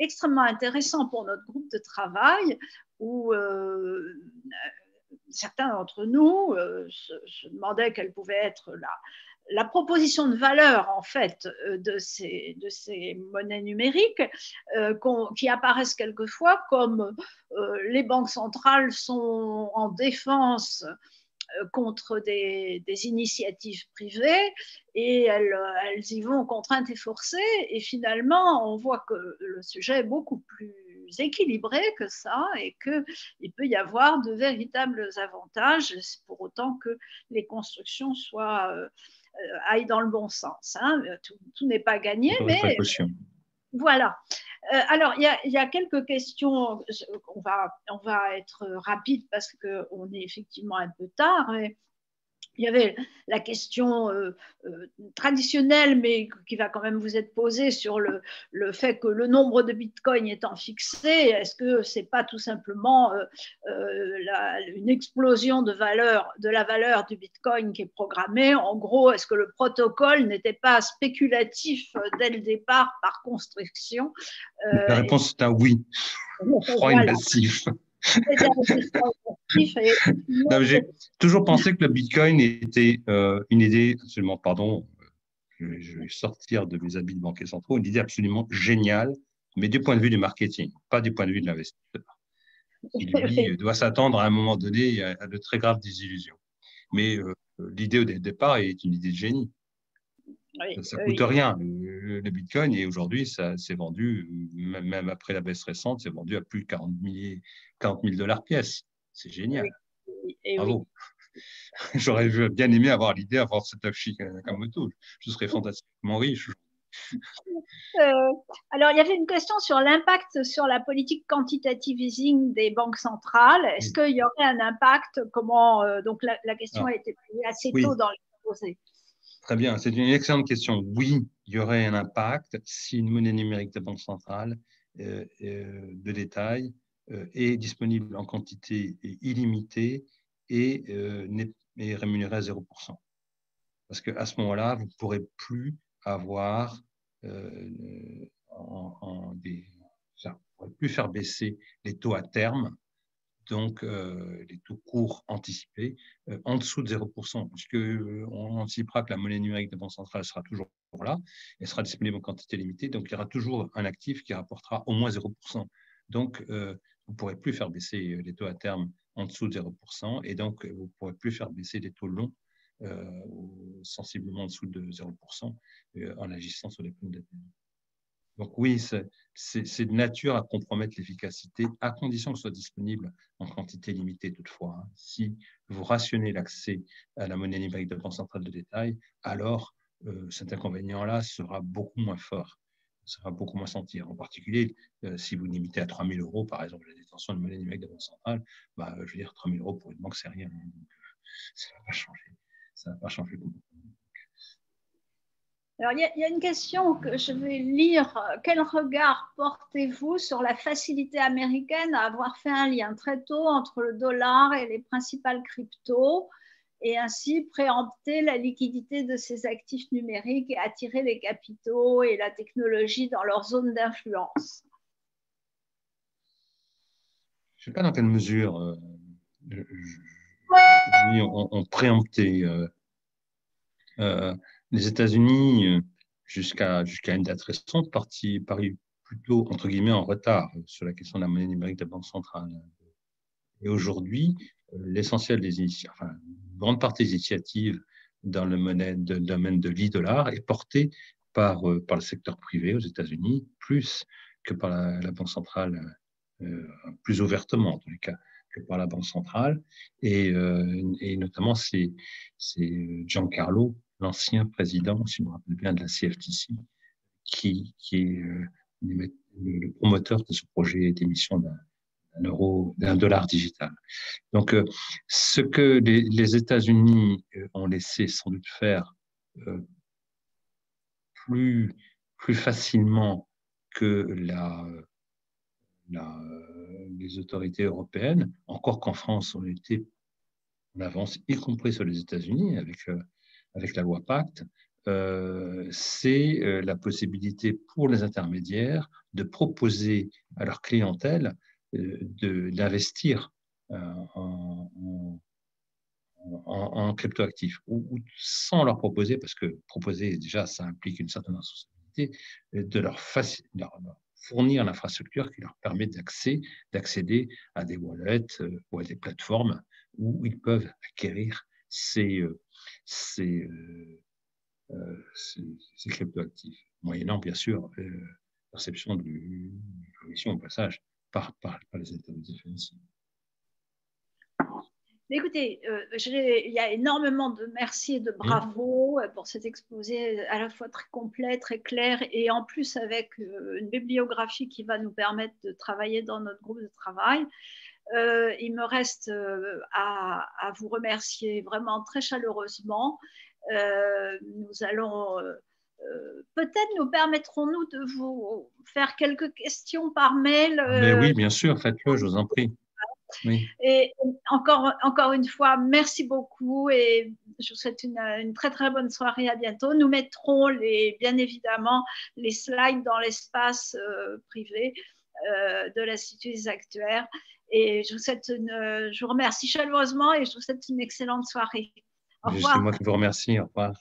extrêmement intéressant pour notre groupe de travail, où certains d'entre nous se demandaient quelle pouvait être la proposition de valeur en fait de ces monnaies numériques qui apparaissent quelquefois comme les banques centrales sont en défense contre des initiatives privées et elles y vont contraintes et forcées et finalement on voit que le sujet est beaucoup plus équilibré que ça et qu'il peut y avoir de véritables avantages pour autant que les constructions aillent dans le bon sens. Hein. Tout n'est pas gagné, mais voilà. Alors, il y a quelques questions. On va être rapide parce qu'on est effectivement un peu tard. Il y avait la question traditionnelle, mais qui va quand même vous être posée sur le fait que le nombre de bitcoins étant fixé, est-ce que ce n'est pas tout simplement une explosion de la valeur du bitcoin qui est programmée? En gros, est-ce que le protocole n'était pas spéculatif dès le départ par construction? La réponse est un oui. Froid et massif. Non, j'ai toujours pensé que le Bitcoin était une idée absolument, pardon, je vais sortir de mes habits de banquier centraux, une idée absolument géniale, mais du point de vue du marketing, pas du point de vue de l'investisseur, qui lui doit s'attendre à un moment donné à de très graves désillusions. Mais l'idée au départ est une idée de génie. Ça coûte rien, le Bitcoin, et aujourd'hui, ça s'est vendu, même après la baisse récente, c'est vendu à plus de 40 000 $ pièce. C'est génial. Bravo. J'aurais bien aimé avoir l'idée d'avoir Satoshi Nakamoto. Je serais fantastiquement riche. Alors, il y avait une question sur l'impact sur la politique quantitative easing des banques centrales. Est-ce qu'il y aurait un impact? Comment donc la question a été posée assez tôt dans l'exposé. Très bien, c'est une excellente question. Oui, il y aurait un impact si une monnaie numérique de banque centrale de détail est disponible en quantité illimitée et est rémunérée à 0%. Parce qu'à ce moment-là, vous ne pourrez plus avoir plus faire baisser les taux à terme, donc les taux courts anticipés, en dessous de 0%, puisqu'on anticipera que la monnaie numérique de banque centrale sera toujours là, elle sera disponible en quantité limitée, donc il y aura toujours un actif qui rapportera au moins 0%. Donc, vous ne pourrez plus faire baisser les taux à terme en dessous de 0%, et donc vous ne pourrez plus faire baisser les taux longs sensiblement en dessous de 0% en agissant sur les primes d'intérêt. Donc oui, c'est de nature à compromettre l'efficacité, à condition que ce soit disponible en quantité limitée toutefois. Si vous rationnez l'accès à la monnaie numérique de banque centrale de détail, alors cet inconvénient-là sera beaucoup moins fort, sera beaucoup moins senti. En particulier, si vous limitez à 3 000 € par exemple la détention de monnaie numérique de banque centrale, je veux dire 3 000 € pour une banque, c'est rien. Donc, ça ne va pas changer. Ça ne va pas changer beaucoup. Alors, il y a une question que je vais lire. Quel regard portez-vous sur la facilité américaine à avoir fait un lien très tôt entre le dollar et les principales cryptos et ainsi préempter la liquidité de ces actifs numériques et attirer les capitaux et la technologie dans leur zone d'influence? Je ne sais pas dans quelle mesure on préemptait les États-Unis jusqu'à une date récente paru plutôt entre guillemets en retard sur la question de la monnaie numérique de la banque centrale. Et aujourd'hui, l'essentiel des initiatives, enfin, une grande partie des initiatives dans le domaine de l'e-dollar est portée par le secteur privé aux États-Unis, plus que par la banque centrale, plus ouvertement en tous les cas que par la banque centrale. Et notamment, c'est Giancarlo, l'ancien président, si je me rappelle bien, de la CFTC, qui est le promoteur de ce projet d'émission d'un dollar digital. Donc, ce que les États-Unis ont laissé sans doute faire plus facilement que les autorités européennes, encore qu'en France, on était en avance, y compris sur les États-Unis, avec la loi Pacte, c'est la possibilité pour les intermédiaires de proposer à leur clientèle d'investir en cryptoactifs, ou sans leur proposer, parce que proposer déjà, ça implique une certaine responsabilité, de leur fournir l'infrastructure qui leur permet d'accéder à des wallets ou à des plateformes où ils peuvent acquérir ces cryptoactifs, moyennant bien sûr perception de commission au passage par les autorités financières. Écoutez, il y a énormément de merci et de bravo pour cet exposé à la fois très complet, très clair, et en plus avec une bibliographie qui va nous permettre de travailler dans notre groupe de travail. Il me reste à vous remercier vraiment très chaleureusement. Nous allons peut-être nous permettrons-nous de vous faire quelques questions par mail. Mais oui, bien sûr, faites-le, je vous en prie. Oui. Et encore une fois, merci beaucoup et je vous souhaite une très très bonne soirée. À bientôt. Nous mettrons bien évidemment les slides dans l'espace privé de l'Institut des actuaires Et je vous remercie chaleureusement et je vous souhaite une excellente soirée. Au revoir. C'est moi qui vous remercie. Au revoir.